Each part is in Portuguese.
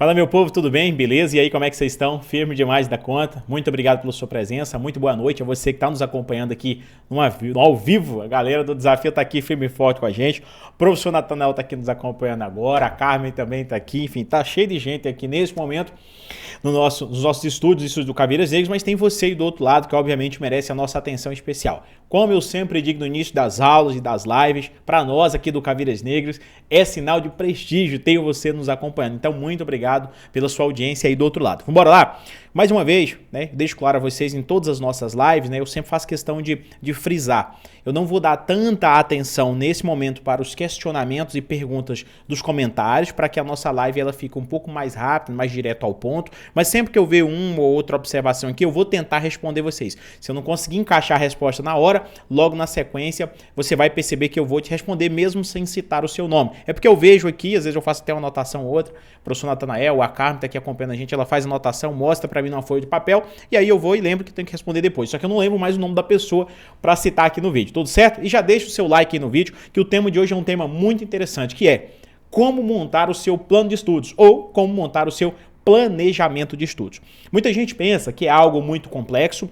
Fala, meu povo, tudo bem? Beleza? E aí, como é que vocês estão? Firme demais da conta. Muito obrigado pela sua presença. Muito boa noite a você que está nos acompanhando aqui no ao vivo. A galera do desafio está aqui firme e forte com a gente. O professor Natanael está aqui nos acompanhando agora. A Carmen também está aqui. Enfim, tá cheio de gente aqui nesse momento nos nossos estúdios do Caveiras Negras, mas tem você aí do outro lado que obviamente merece a nossa atenção especial. Como eu sempre digo no início das aulas e das lives, para nós aqui do Caveiras Negras é sinal de prestígio ter você nos acompanhando. Então, muito obrigado pela sua audiência aí do outro lado. Vamos lá? Mais uma vez, né, deixo claro a vocês em todas as nossas lives, né, eu sempre faço questão de frisar. Eu não vou dar tanta atenção nesse momento para os questionamentos e perguntas dos comentários, para que a nossa live ela fique um pouco mais rápida, mais direto ao ponto, mas sempre que eu ver uma ou outra observação aqui, eu vou tentar responder vocês. Se eu não conseguir encaixar a resposta na hora, logo na sequência, você vai perceber que eu vou te responder mesmo sem citar o seu nome. É porque eu vejo aqui, às vezes eu faço até uma anotação ou outra, o professor Natanael, a Carmen está aqui acompanhando a gente, ela faz anotação, mostra para mim numa folha de papel, e aí eu vou e lembro que tenho que responder depois. Só que eu não lembro mais o nome da pessoa para citar aqui no vídeo, tudo certo? E já deixa o seu like aí no vídeo, que o tema de hoje é um tema muito interessante, que é como montar o seu plano de estudos, ou como montar o seu planejamento de estudos. Muita gente pensa que é algo muito complexo,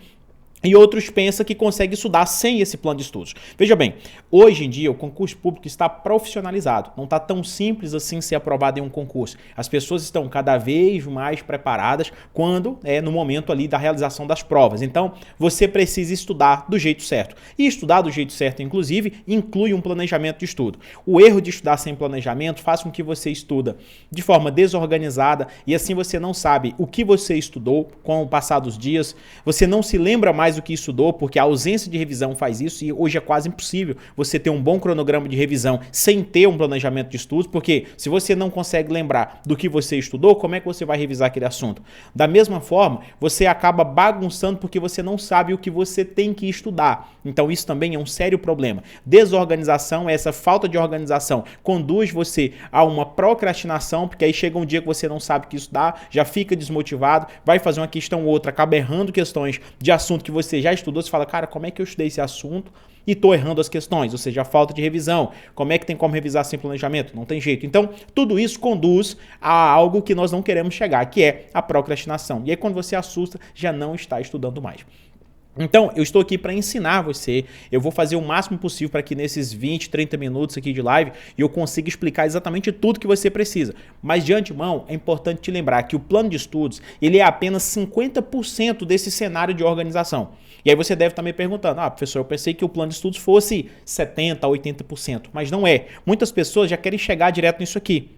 e outros pensam que consegue estudar sem esse plano de estudos. Veja bem, hoje em dia o concurso público está profissionalizado. Não está tão simples assim ser aprovado em um concurso. As pessoas estão cada vez mais preparadas quando é no momento ali da realização das provas. Então, você precisa estudar do jeito certo. E estudar do jeito certo, inclusive, inclui um planejamento de estudo. O erro de estudar sem planejamento faz com que você estuda de forma desorganizada e assim você não sabe o que você estudou com o passar dos dias. Você não se lembra mais do que estudou, porque a ausência de revisão faz isso e hoje é quase impossível você ter um bom cronograma de revisão sem ter um planejamento de estudos, porque se você não consegue lembrar do que você estudou, como é que você vai revisar aquele assunto? Da mesma forma, você acaba bagunçando porque você não sabe o que você tem que estudar. Então isso também é um sério problema. Desorganização, essa falta de organização conduz você a uma procrastinação, porque aí chega um dia que você não sabe o que estudar, já fica desmotivado, vai fazer uma questão ou outra, acaba errando questões de assunto que você já estudou, você fala, cara, como é que eu estudei esse assunto e estou errando as questões? Ou seja, a falta de revisão. Como é que tem como revisar sem planejamento? Não tem jeito. Então, tudo isso conduz a algo que nós não queremos chegar, que é a procrastinação. E aí, quando você assusta, já não está estudando mais. Então, eu estou aqui para ensinar você, eu vou fazer o máximo possível para que nesses 20, 30 minutos aqui de live eu consiga explicar exatamente tudo que você precisa. Mas de antemão, é importante te lembrar que o plano de estudos, ele é apenas 50% desse cenário de organização. E aí você deve estar me perguntando, professor, eu pensei que o plano de estudos fosse 70%, 80%, mas não é. Muitas pessoas já querem chegar direto nisso aqui.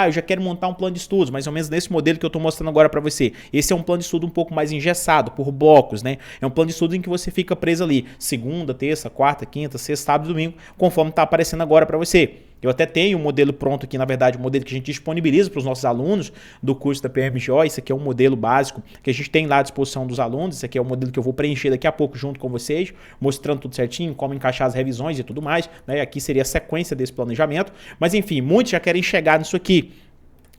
Eu já quero montar um plano de estudos, mais ou menos nesse modelo que eu estou mostrando agora para você. Esse é um plano de estudo um pouco mais engessado, por blocos, né? É um plano de estudo em que você fica preso ali, segunda, terça, quarta, quinta, sexta, sábado e domingo, conforme está aparecendo agora para você. Eu até tenho um modelo pronto aqui, na verdade, um modelo que a gente disponibiliza para os nossos alunos do curso da PMGO. Isso aqui é um modelo básico que a gente tem lá à disposição dos alunos. Isso aqui é o modelo que eu vou preencher daqui a pouco junto com vocês, mostrando tudo certinho, como encaixar as revisões e tudo mais, né? Aqui seria a sequência desse planejamento. Mas enfim, muitos já querem chegar nisso aqui.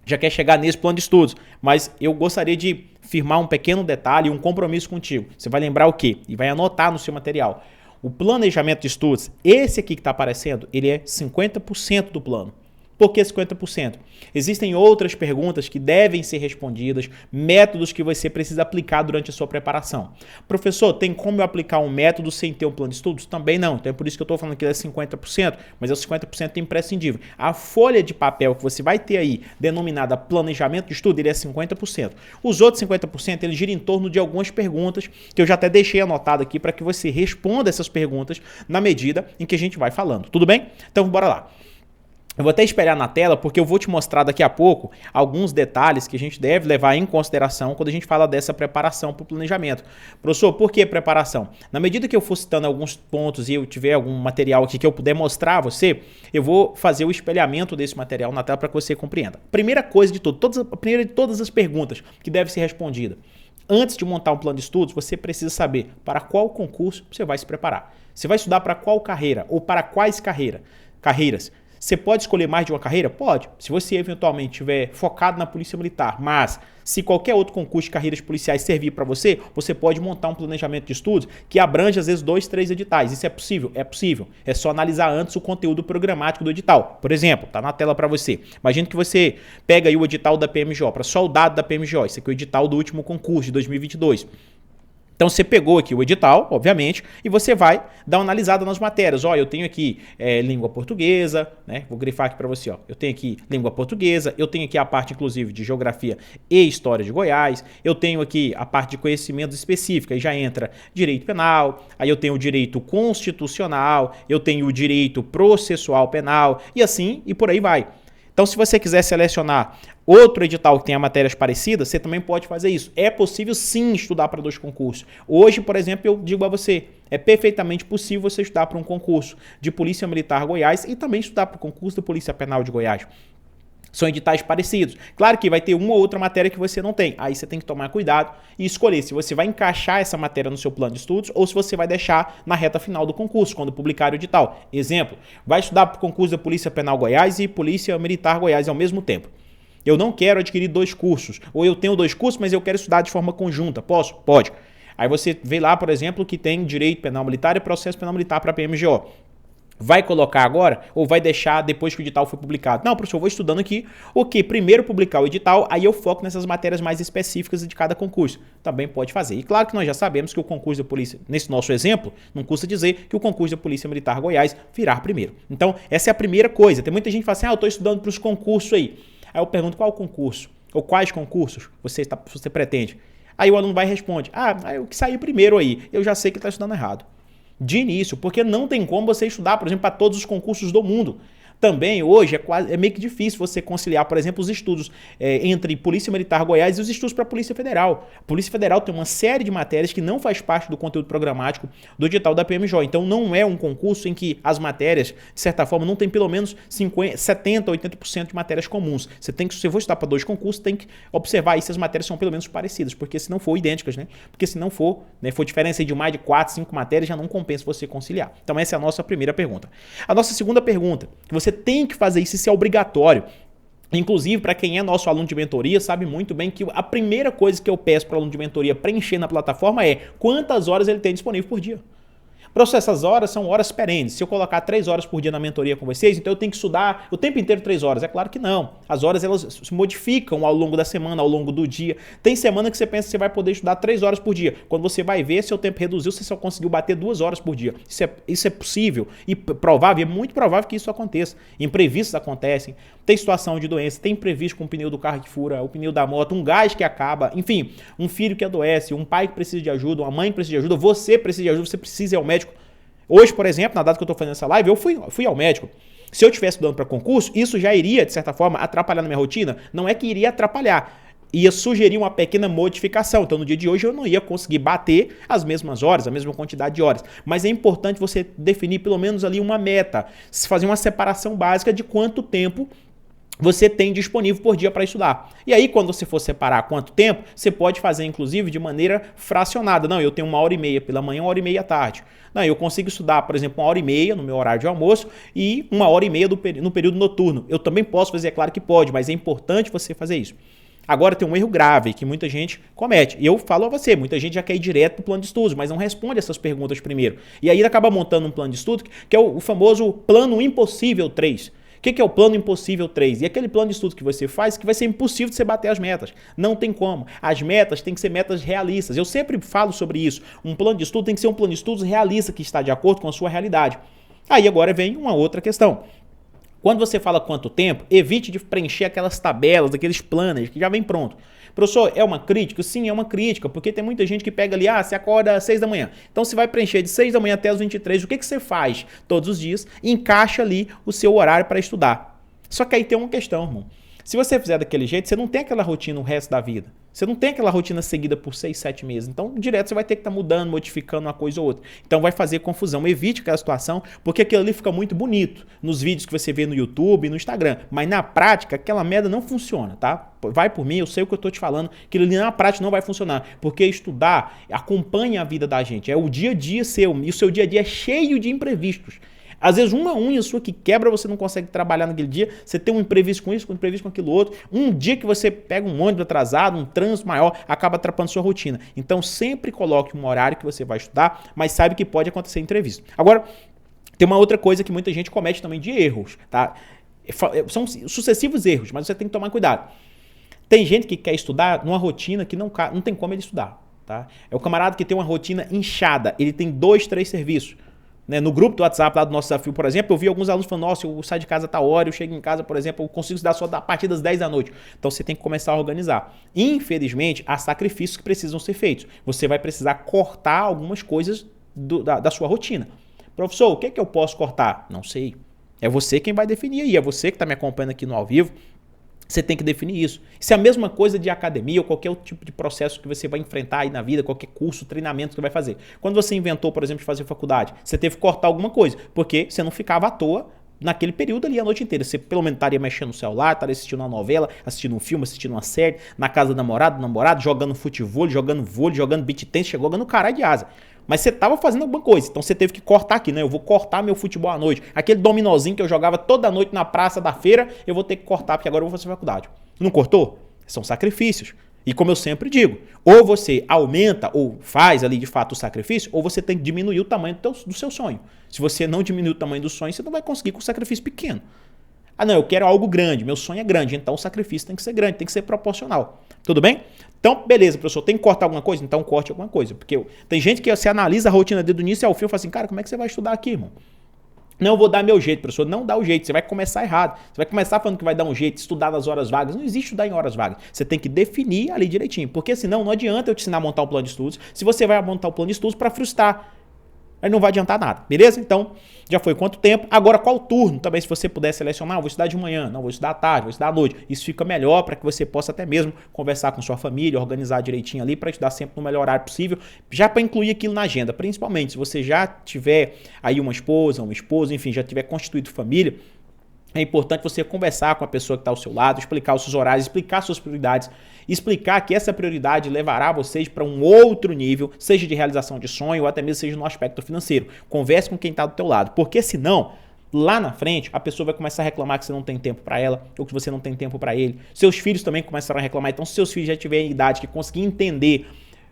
Já quer chegar nesse plano de estudos, mas eu gostaria de firmar um pequeno detalhe, um compromisso contigo. Você vai lembrar o quê? E vai anotar no seu material. O planejamento de estudos, esse aqui que está aparecendo, ele é 50% do plano. Por que 50%? Existem outras perguntas que devem ser respondidas, métodos que você precisa aplicar durante a sua preparação. Professor, tem como eu aplicar um método sem ter um plano de estudos? Também não. Então é por isso que eu estou falando que ele é 50%, mas é o 50% imprescindível. A folha de papel que você vai ter aí, denominada planejamento de estudo, ele é 50%. Os outros 50%, ele gira em torno de algumas perguntas que eu já até deixei anotado aqui para que você responda essas perguntas na medida em que a gente vai falando. Tudo bem? Então bora lá. Eu vou até espelhar na tela porque eu vou te mostrar daqui a pouco alguns detalhes que a gente deve levar em consideração quando a gente fala dessa preparação para o planejamento. Professor, por que preparação? Na medida que eu for citando alguns pontos e eu tiver algum material aqui que eu puder mostrar a você, eu vou fazer o espelhamento desse material na tela para que você compreenda. Primeira coisa de tudo, a primeira de todas as perguntas que deve ser respondida. Antes de montar um plano de estudos, você precisa saber para qual concurso você vai se preparar. Você vai estudar para qual carreira ou para quais carreiras? Você pode escolher mais de uma carreira? Pode. Se você eventualmente estiver focado na Polícia Militar, mas se qualquer outro concurso de carreiras policiais servir para você, você pode montar um planejamento de estudos que abrange às vezes 2, 3 editais. Isso é possível? É possível. É só analisar antes o conteúdo programático do edital. Por exemplo, tá na tela para você. Imagina que você pega aí o edital da PMJ, para soldado da PMJ. Esse aqui é o edital do último concurso de 2022. Então você pegou aqui o edital, obviamente, e você vai dar uma analisada nas matérias. Ó, eu tenho aqui língua portuguesa, né? Vou grifar aqui para você, ó. Eu tenho aqui língua portuguesa, eu tenho aqui a parte, inclusive, de geografia e história de Goiás, eu tenho aqui a parte de conhecimentos específicos, aí já entra direito penal, aí eu tenho o direito constitucional, eu tenho o direito processual penal, e assim, e por aí vai. Então, se você quiser selecionar outro edital que tenha matérias parecidas, você também pode fazer isso. É possível sim estudar para 2 concursos. Hoje, por exemplo, eu digo a você, é perfeitamente possível você estudar para um concurso de Polícia Militar Goiás e também estudar para o concurso da Polícia Penal de Goiás. São editais parecidos. Claro que vai ter uma ou outra matéria que você não tem. Aí você tem que tomar cuidado e escolher se você vai encaixar essa matéria no seu plano de estudos ou se você vai deixar na reta final do concurso, quando publicar o edital. Exemplo, vai estudar para o concurso da Polícia Penal Goiás e Polícia Militar Goiás ao mesmo tempo. Eu não quero adquirir 2 cursos. Ou eu tenho 2 cursos, mas eu quero estudar de forma conjunta. Posso? Pode. Aí você vê lá, por exemplo, que tem Direito Penal Militar e Processo Penal Militar para a PMGO. Vai colocar agora ou vai deixar depois que o edital for publicado? Não, professor, eu vou estudando aqui o que? Primeiro publicar o edital, aí eu foco nessas matérias mais específicas de cada concurso. Também pode fazer. E claro que nós já sabemos que o concurso da Polícia, nesse nosso exemplo, não custa dizer que o concurso da Polícia Militar Goiás virá primeiro. Então, essa é a primeira coisa. Tem muita gente que fala assim, eu estou estudando para os concursos aí. Aí eu pergunto, qual concurso? Ou quais concursos você pretende? Aí o aluno vai e responde, é o que saiu primeiro aí. Eu já sei que ele está estudando errado. De início, porque não tem como você estudar, por exemplo, para todos os concursos do mundo. Também, hoje, é meio que difícil você conciliar, por exemplo, os estudos entre Polícia Militar Goiás e os estudos para a Polícia Federal. A Polícia Federal tem uma série de matérias que não faz parte do conteúdo programático do edital da PMJ. Então, não é um concurso em que as matérias, de certa forma, não tem pelo menos 70%, 80% de matérias comuns. Se você for estudar para 2 concursos, tem que observar aí se as matérias são pelo menos parecidas, porque se não for idênticas, né? Porque se não for, for diferença de mais de 4, 5 matérias, já não compensa você conciliar. Então, essa é a nossa primeira pergunta. A nossa segunda pergunta, que você tem que fazer isso é obrigatório. Inclusive, para quem é nosso aluno de mentoria, sabe muito bem que a primeira coisa que eu peço para o aluno de mentoria preencher na plataforma é quantas horas ele tem disponível por dia. Professor, essas horas são horas perenes. Se eu colocar 3 horas por dia na mentoria com vocês, então eu tenho que estudar o tempo inteiro 3 horas. É claro que não. As horas elas se modificam ao longo da semana, ao longo do dia. Tem semana que você pensa que você vai poder estudar 3 horas por dia. Quando você vai ver, seu tempo reduziu, você só conseguiu bater 2 horas por dia. Isso é possível e provável, é muito provável que isso aconteça. Imprevistos acontecem, tem situação de doença, tem imprevisto com o pneu do carro que fura, o pneu da moto, um gás que acaba, enfim, um filho que adoece, um pai que precisa de ajuda, uma mãe que precisa de ajuda, você precisa de ajuda, você precisa ir ao médico. Hoje, por exemplo, na data que eu estou fazendo essa live, eu fui ao médico. Se eu estivesse estudando para concurso, isso já iria, de certa forma, atrapalhar na minha rotina. Não é que iria atrapalhar, ia sugerir uma pequena modificação. Então, no dia de hoje, eu não ia conseguir bater as mesmas horas, a mesma quantidade de horas. Mas é importante você definir pelo menos ali uma meta, fazer uma separação básica de quanto tempo você tem disponível por dia para estudar. E aí, quando você for separar quanto tempo, você pode fazer, inclusive, de maneira fracionada. Não, eu tenho 1h30 pela manhã, 1h30 à tarde. Não, eu consigo estudar, por exemplo, 1h30 no meu horário de almoço e 1h30 no período noturno. Eu também posso fazer, é claro que pode, mas é importante você fazer isso. Agora tem um erro grave que muita gente comete. E eu falo a você, muita gente já quer ir direto para o plano de estudos, mas não responde essas perguntas primeiro. E aí ele acaba montando um plano de estudo que é o famoso plano impossível 3. O que é o plano impossível 3? E aquele plano de estudo que você faz que vai ser impossível de você bater as metas. Não tem como. As metas têm que ser metas realistas. Eu sempre falo sobre isso. Um plano de estudo tem que ser um plano de estudos realista que está de acordo com a sua realidade. Aí agora vem uma outra questão. Quando você fala quanto tempo, evite de preencher aquelas tabelas, aqueles planners que já vem pronto. Professor, é uma crítica? Sim, é uma crítica, porque tem muita gente que pega ali, você acorda às 6 da manhã. Então você vai preencher de 6 da manhã até as 23. O que você faz todos os dias? Encaixa ali o seu horário para estudar. Só que aí tem uma questão, irmão. Se você fizer daquele jeito, você não tem aquela rotina o resto da vida. Você não tem aquela rotina seguida por 6, 7 meses. Então, direto você vai ter que estar mudando, modificando uma coisa ou outra. Então, vai fazer confusão. Evite aquela situação, porque aquilo ali fica muito bonito nos vídeos que você vê no YouTube e no Instagram. Mas, na prática, aquela merda não funciona, tá? Vai por mim, eu sei o que eu estou te falando. Aquilo ali, na prática, não vai funcionar. Porque estudar acompanha a vida da gente. É o dia a dia seu. E o seu dia a dia é cheio de imprevistos. Às vezes uma unha sua que quebra, você não consegue trabalhar naquele dia, você tem um imprevisto com isso, um imprevisto com aquilo outro. Um dia que você pega um ônibus atrasado, um trânsito maior, acaba atrapalhando sua rotina. Então sempre coloque um horário que você vai estudar, mas sabe que pode acontecer imprevisto. Agora, tem uma outra coisa que muita gente comete também de erros, tá? São sucessivos erros, mas você tem que tomar cuidado. Tem gente que quer estudar numa rotina que não tem como ele estudar, tá? É o camarada que tem uma rotina inchada, ele tem 2, 3 serviços. Né? No grupo do WhatsApp lá do nosso desafio, por exemplo, eu vi alguns alunos falando, nossa, eu saio de casa a tal hora, eu chego em casa, por exemplo, eu consigo estudar só a partir das 10 da noite. Então você tem que começar a organizar. Infelizmente, há sacrifícios que precisam ser feitos. Você vai precisar cortar algumas coisas da sua rotina. Professor, o que é que eu posso cortar? Não sei. É você quem vai definir aí, é você que está me acompanhando aqui no ao vivo. Você tem que definir isso. Isso é a mesma coisa de academia ou qualquer outro tipo de processo que você vai enfrentar aí na vida, qualquer curso, treinamento que você vai fazer. Quando você inventou, por exemplo, de fazer faculdade, você teve que cortar alguma coisa, porque você não ficava à toa naquele período ali a noite inteira. Você pelo menos estaria mexendo no celular, estaria assistindo uma novela, assistindo um filme, assistindo uma série, na casa do namorado, jogando futebol, jogando vôlei, jogando beach tennis, jogando caralho de asa. Mas você estava fazendo alguma coisa, então você teve que cortar aqui, né? Eu vou cortar meu futebol à noite. Aquele dominozinho que eu jogava toda noite na praça da feira, eu vou ter que cortar, porque agora eu vou fazer faculdade. Não cortou? São sacrifícios. E como eu sempre digo, ou você aumenta ou faz ali de fato o sacrifício, ou você tem que diminuir o tamanho do seu sonho. Se você não diminuir o tamanho do sonho, você não vai conseguir com um sacrifício pequeno. Ah, não, eu quero algo grande, meu sonho é grande, então o sacrifício tem que ser grande, tem que ser proporcional. Tudo bem? Então, beleza, professor, tem que cortar alguma coisa? Então corte alguma coisa. Porque tem gente que você analisa a rotina dele do início ao fim e fala assim, cara, como é que você vai estudar aqui, irmão? Não, eu vou dar meu jeito, professor. Não dá o jeito, você vai começar errado. Você vai começar falando que vai dar um jeito, estudar nas horas vagas. Não existe estudar em horas vagas. Você tem que definir ali direitinho. Porque senão não adianta eu te ensinar a montar um plano de estudos se você vai montar um plano de estudos para frustrar. Aí não vai adiantar nada, beleza? Então, já foi quanto tempo? Agora, qual turno? Também, se você puder selecionar, vou estudar de manhã, não, vou estudar à tarde, vou estudar à noite. Isso fica melhor para que você possa até mesmo conversar com sua família, organizar direitinho ali para estudar sempre no melhor horário possível, já para incluir aquilo na agenda. Principalmente, se você já tiver aí uma esposa, um esposo, enfim, já tiver constituído família, é importante você conversar com a pessoa que está ao seu lado, explicar os seus horários, explicar suas prioridades, explicar que essa prioridade levará vocês para um outro nível, seja de realização de sonho ou até mesmo seja no aspecto financeiro. Converse com quem está do teu lado, porque senão, lá na frente, a pessoa vai começar a reclamar que você não tem tempo para ela ou que você não tem tempo para ele. Seus filhos também começarão a reclamar. Então, se seus filhos já tiverem idade que conseguir entender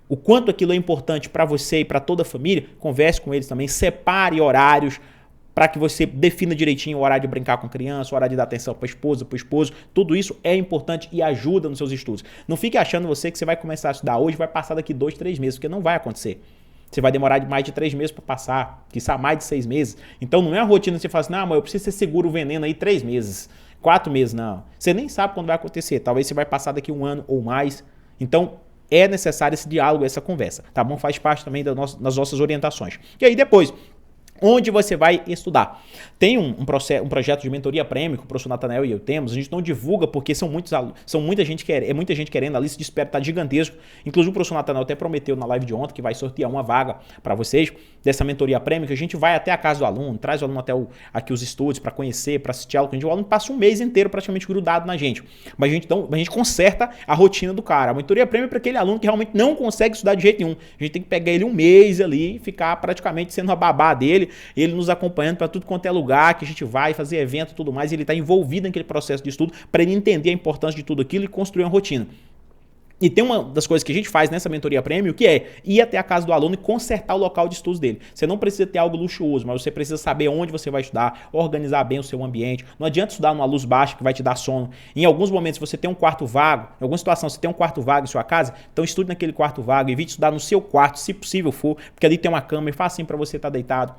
o quanto aquilo é importante para você e para toda a família, converse com eles também, separe horários, para que você defina direitinho o horário de brincar com a criança, o horário de dar atenção para a esposa, para o esposo. Tudo isso é importante e ajuda nos seus estudos. Não fique achando você que você vai começar a estudar hoje e vai passar daqui 2, 3 meses, porque não vai acontecer. Você vai demorar mais de 3 meses para passar, quiçá mais de 6 meses. Então não é a rotina que você fala assim, não, mas eu preciso ser seguro o veneno aí 3 meses, 4 meses, não. Você nem sabe quando vai acontecer. Talvez você vai passar daqui 1 ano ou mais. Então é necessário esse diálogo, essa conversa, tá bom? Faz parte também das nossas orientações. E aí depois, onde você vai estudar? Tem um projeto de mentoria prêmio que o professor Natanael e eu temos. A gente não divulga porque são muita gente querendo. A lista de espera está gigantesca. Inclusive o professor Natanael até prometeu na live de ontem que vai sortear uma vaga para vocês dessa mentoria prêmio, que a gente vai até a casa do aluno, traz o aluno até aqui os estúdios para conhecer, para assistir aula. O aluno passa um mês inteiro praticamente grudado na gente. Mas a gente conserta a rotina do cara. A mentoria prêmio é para aquele aluno que realmente não consegue estudar de jeito nenhum. A gente tem que pegar ele um mês ali e ficar praticamente sendo a babá dele, ele nos acompanhando para tudo quanto é lugar que a gente vai fazer evento e tudo mais, e ele está envolvido naquele processo de estudo para ele entender a importância de tudo aquilo e construir uma rotina. E tem uma das coisas que a gente faz nessa mentoria prêmio, que é ir até a casa do aluno e consertar o local de estudos dele. Você não precisa ter algo luxuoso, mas você precisa saber onde você vai estudar, organizar bem o seu ambiente. Não adianta estudar numa luz baixa que vai te dar sono. Em alguns momentos, se você tem um quarto vago, em alguma situação você tem um quarto vago em sua casa, então estude naquele quarto vago, evite estudar no seu quarto, se possível for, porque ali tem uma cama e facinho para você estar deitado.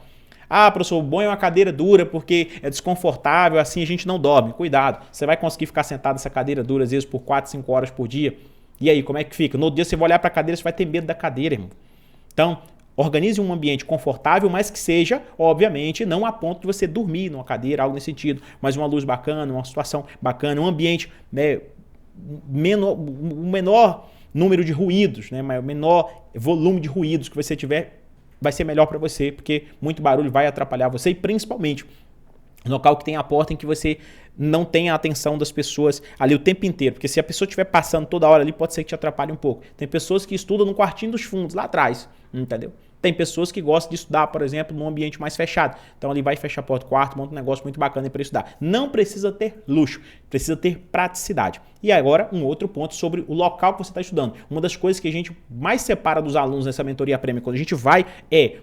Ah, professor, o bom é uma cadeira dura porque é desconfortável, assim a gente não dorme. Cuidado, você vai conseguir ficar sentado nessa cadeira dura às vezes por 4, 5 horas por dia. E aí, como é que fica? No outro dia você vai olhar para a cadeira, você vai ter medo da cadeira, irmão. Então, organize um ambiente confortável, mas que seja, obviamente, não a ponto de você dormir numa cadeira, algo nesse sentido, mas uma luz bacana, uma situação bacana, um ambiente, né, um menor número de ruídos, né, menor volume de ruídos que você tiver, vai ser melhor para você, porque muito barulho vai atrapalhar você e principalmente no local que tem a porta em que você não tem a atenção das pessoas ali o tempo inteiro, porque se a pessoa estiver passando toda hora ali, pode ser que te atrapalhe um pouco. Tem pessoas que estudam no quartinho dos fundos, lá atrás, entendeu? Tem pessoas que gostam de estudar, por exemplo, num ambiente mais fechado. Então ele vai fechar a porta do quarto, monta um negócio muito bacana para estudar. Não precisa ter luxo, precisa ter praticidade. E agora, um outro ponto sobre o local que você está estudando. Uma das coisas que a gente mais separa dos alunos nessa mentoria premium, quando a gente vai,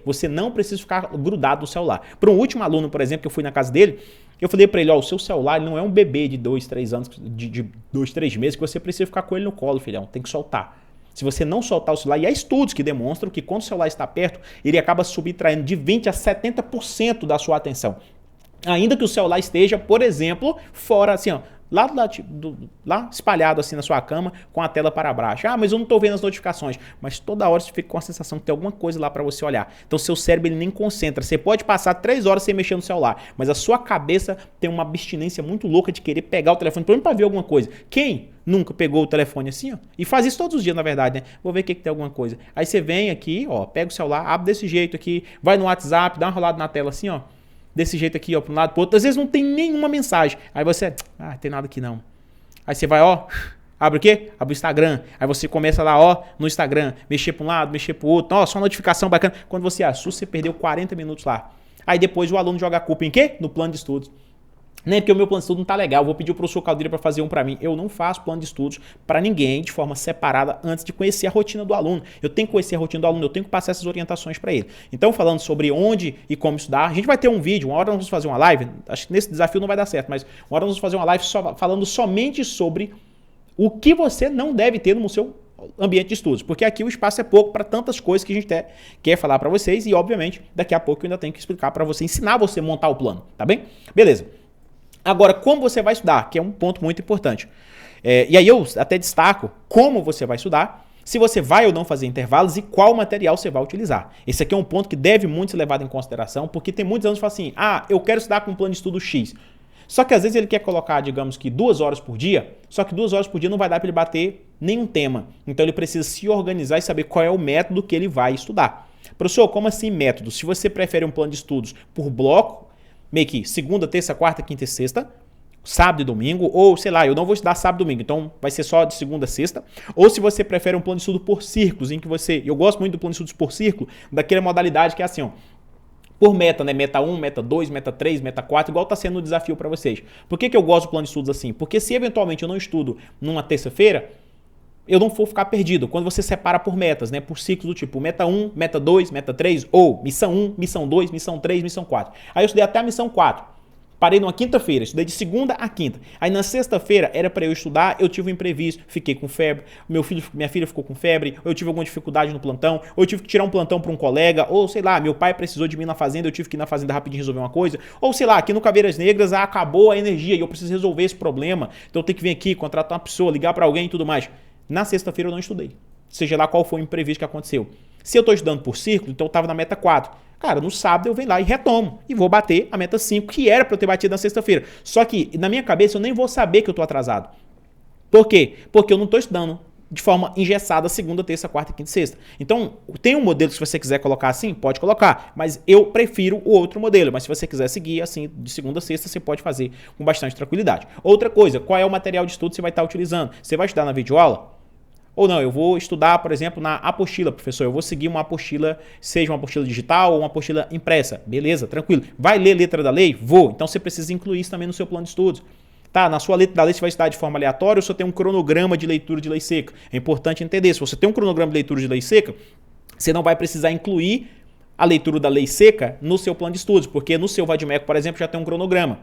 você não precisa ficar grudado no celular. Para um último aluno, por exemplo, que eu fui na casa dele, eu falei para ele, o seu celular ele não é um bebê de 2, 3 anos, de 2, 3 meses, que você precisa ficar com ele no colo, filhão. Tem que soltar. Se você não soltar o celular, e há estudos que demonstram que quando o celular está perto, ele acaba subtraindo de 20% a 70% da sua atenção. Ainda que o celular esteja, por exemplo, fora, assim, lá espalhado assim na sua cama, com a tela para baixo. Mas eu não estou vendo as notificações. Mas toda hora você fica com a sensação que tem alguma coisa lá para você olhar. Então seu cérebro ele nem concentra. Você pode passar 3 horas sem mexer no celular, mas a sua cabeça tem uma abstinência muito louca de querer pegar o telefone para ver alguma coisa. Quem nunca pegou o telefone assim, e faz isso todos os dias, na verdade, né? Vou ver o que tem alguma coisa. Aí você vem aqui, pega o celular, abre desse jeito aqui, vai no WhatsApp, dá uma rolada na tela assim, desse jeito aqui, para um lado, para outro. Às vezes não tem nenhuma mensagem. Aí você, tem nada aqui não. Aí você vai, abre o quê? Abre o Instagram. Aí você começa lá, no Instagram, mexer para um lado, mexer para o outro. Só uma notificação bacana. Quando você assusta, você perdeu 40 minutos lá. Aí depois o aluno joga a culpa em quê? No plano de estudos. Nem porque o meu plano de estudo não tá legal, vou pedir o professor Caldeira para fazer um para mim. Eu não faço plano de estudos para ninguém de forma separada antes de conhecer a rotina do aluno. Eu tenho que conhecer a rotina do aluno, eu tenho que passar essas orientações para ele. Então, falando sobre onde e como estudar, a gente vai ter um vídeo, uma hora nós vamos fazer uma live, acho que nesse desafio não vai dar certo, mas uma hora nós vamos fazer uma live falando somente sobre o que você não deve ter no seu ambiente de estudos, porque aqui o espaço é pouco para tantas coisas que a gente quer falar para vocês e, obviamente, daqui a pouco eu ainda tenho que explicar para você, ensinar você a montar o plano, tá bem? Beleza. Agora, como você vai estudar, que é um ponto muito importante. E aí eu até destaco como você vai estudar, se você vai ou não fazer intervalos e qual material você vai utilizar. Esse aqui é um ponto que deve muito ser levado em consideração, porque tem muitos alunos que falam assim, eu quero estudar com um plano de estudo X. Só que às vezes ele quer colocar, digamos que 2 horas por dia, só que 2 horas por dia não vai dar para ele bater nenhum tema. Então ele precisa se organizar e saber qual é o método que ele vai estudar. Professor, como assim método? Se você prefere um plano de estudos por bloco, meio que segunda, terça, quarta, quinta e sexta, sábado e domingo, ou sei lá, eu não vou estudar sábado e domingo, então vai ser só de segunda a sexta, ou se você prefere um plano de estudo por círculos, em que eu gosto muito do plano de estudos por círculo, daquela modalidade que é assim, por meta, né? Meta 1, meta 2, meta 3, meta 4, igual está sendo um desafio para vocês. Por que eu gosto do plano de estudos assim? Porque se eventualmente eu não estudo numa terça-feira, eu não vou ficar perdido. Quando você separa por metas, né? Por ciclos do tipo meta 1, meta 2, meta 3, ou missão 1, missão 2, missão 3, missão 4. Aí eu estudei até a missão 4. Parei numa quinta-feira, estudei de segunda a quinta. Aí na sexta-feira era para eu estudar, eu tive um imprevisto, fiquei com febre, minha filha ficou com febre, ou eu tive alguma dificuldade no plantão, ou eu tive que tirar um plantão para um colega, ou sei lá, meu pai precisou de mim na fazenda, eu tive que ir na fazenda rapidinho resolver uma coisa, ou sei lá, aqui no Caveiras Negras acabou a energia e eu preciso resolver esse problema, então eu tenho que vir aqui, contratar uma pessoa, ligar para alguém e tudo mais. Na sexta-feira eu não estudei, seja lá qual foi o imprevisto que aconteceu. Se eu estou estudando por círculo, então eu estava na meta 4. Cara, no sábado eu venho lá e retomo. E vou bater a meta 5, que era para eu ter batido na sexta-feira. Só que na minha cabeça eu nem vou saber que eu estou atrasado. Por quê? Porque eu não estou estudando de forma engessada segunda, terça, quarta, quinta e sexta. Então, tem um modelo que se você quiser colocar assim, pode colocar. Mas eu prefiro o outro modelo. Mas se você quiser seguir assim, de segunda a sexta, você pode fazer com bastante tranquilidade. Outra coisa, qual é o material de estudo que você vai estar utilizando? Você vai estudar na videoaula? Ou não, eu vou estudar, por exemplo, na apostila, professor. Eu vou seguir uma apostila, seja uma apostila digital ou uma apostila impressa. Beleza, tranquilo. Vai ler letra da lei? Vou. Então você precisa incluir isso também no seu plano de estudos. Tá, na sua letra da lei você vai estudar de forma aleatória ou você tem um cronograma de leitura de lei seca? É importante entender. Se você tem um cronograma de leitura de lei seca, você não vai precisar incluir a leitura da lei seca no seu plano de estudos, porque no seu Vadimeco, por exemplo, já tem um cronograma.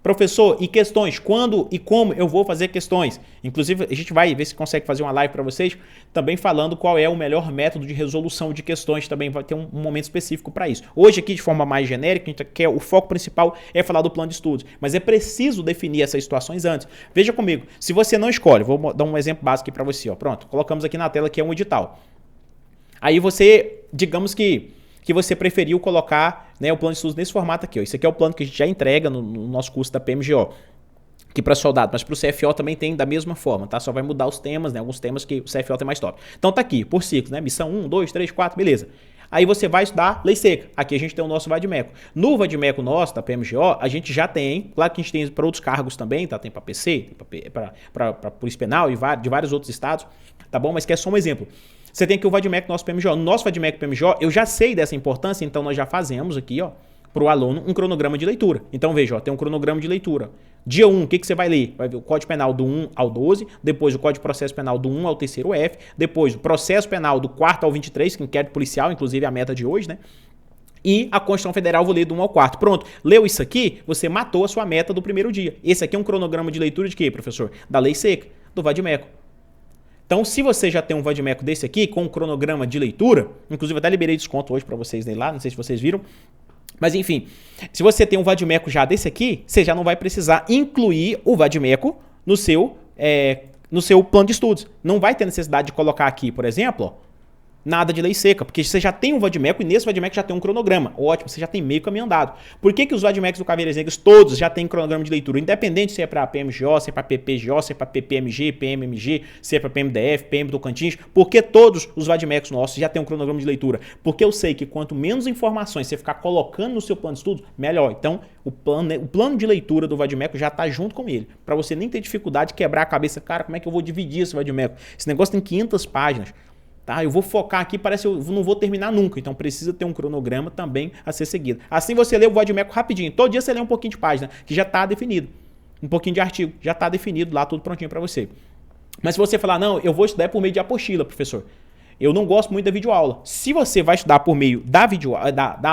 Professor, e questões? Quando e como eu vou fazer questões? Inclusive, a gente vai ver se consegue fazer uma live para vocês, também falando qual é o melhor método de resolução de questões. Também vai ter um momento específico para isso. Hoje aqui, de forma mais genérica, a gente quer, o foco principal é falar do plano de estudos. Mas é preciso definir essas situações antes. Veja comigo, se você não escolhe, vou dar um exemplo básico aqui para você. Pronto, colocamos aqui na tela que é um edital. Aí você, digamos que você preferiu colocar, né, o plano de estudos nesse formato aqui. Esse aqui é o plano que a gente já entrega no nosso curso da PMGO, aqui para soldado, mas para o CFO também tem da mesma forma, tá? Só vai mudar os temas, né? Alguns temas que o CFO tem mais top. Então tá aqui, por ciclos, né? Missão 1, 2, 3, 4, beleza. Aí você vai estudar lei seca. Aqui a gente tem o nosso Vadimeco. No Vadimeco nosso, da PMGO, a gente já tem, claro que a gente tem para outros cargos também, tá? Tem para PC, para Polícia Penal e de vários outros estados, tá bom? Mas que é só um exemplo. Você tem aqui o VADMEC do nosso PMJ. No nosso VADMEC PMJ, eu já sei dessa importância, então nós já fazemos aqui, ó, para o aluno um cronograma de leitura. Então veja, ó, tem um cronograma de leitura. Dia 1, o que você vai ler? Vai ver o Código Penal do 1 ao 12, depois o Código de Processo Penal do 1 ao 3º F, depois o Processo Penal do 4º ao 23, que é inquérito policial, inclusive a meta de hoje, né? E a Constituição Federal vou ler do 1 ao 4º. Pronto, leu isso aqui, você matou a sua meta do primeiro dia. Esse aqui é um cronograma de leitura de quê, professor? Da lei seca, do VADMECO. Então, se você já tem um VADMECO desse aqui, com um cronograma de leitura, inclusive até liberei desconto hoje para vocês lá, não sei se vocês viram, mas enfim, se você tem um VADMECO já desse aqui, você já não vai precisar incluir o VADMECO no seu plano de estudos. Não vai ter necessidade de colocar aqui, por exemplo, ó, nada de lei seca, porque você já tem um VADMECO e nesse VADMECO já tem um cronograma. Ótimo, você já tem meio caminho andado. Por que os VADMECos do Caveiras Negras todos já tem cronograma de leitura? Independente se é para PMGO, se é para PPGO, se é para PPMG, PMMG, se é para PMDF, PM Tocantins, porque todos os VADMECos nossos já tem um cronograma de leitura? Porque eu sei que quanto menos informações você ficar colocando no seu plano de estudo, melhor. Então, o plano de leitura do VADMECO já está junto com ele, para você nem ter dificuldade de quebrar a cabeça. Cara, como é que eu vou dividir esse VADMECO? Esse negócio tem 500 páginas. Tá? Eu vou focar aqui, parece que eu não vou terminar nunca, então precisa ter um cronograma também a ser seguido. Assim você lê o VADMECO rapidinho, todo dia você lê um pouquinho de página, que já está definido, um pouquinho de artigo, já está definido lá, tudo prontinho para você. Mas se você falar, não, eu vou estudar por meio de apostila, professor, eu não gosto muito da videoaula. Se você vai estudar por meio da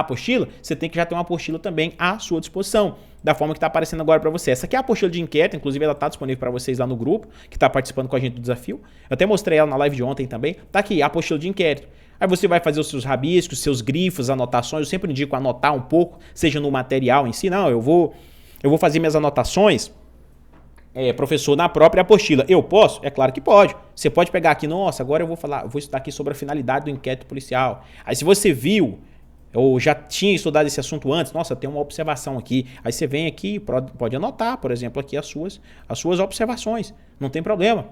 apostila, você tem que já ter uma apostila também à sua disposição, da forma que está aparecendo agora para você. Essa aqui é a apostila de inquérito, inclusive ela está disponível para vocês lá no grupo, que está participando com a gente do desafio. Eu até mostrei ela na live de ontem também. Tá aqui, a apostila de inquérito. Aí você vai fazer os seus rabiscos, seus grifos, anotações. Eu sempre indico anotar um pouco, seja no material em si. Não, eu vou fazer minhas anotações, professor, na própria apostila. Eu posso? É claro que pode. Você pode pegar aqui, nossa, agora eu vou estudar aqui sobre a finalidade do inquérito policial. Aí se você viu, ou já tinha estudado esse assunto antes, nossa, tem uma observação aqui. Aí você vem aqui e pode anotar, por exemplo, aqui as suas observações. Não tem problema.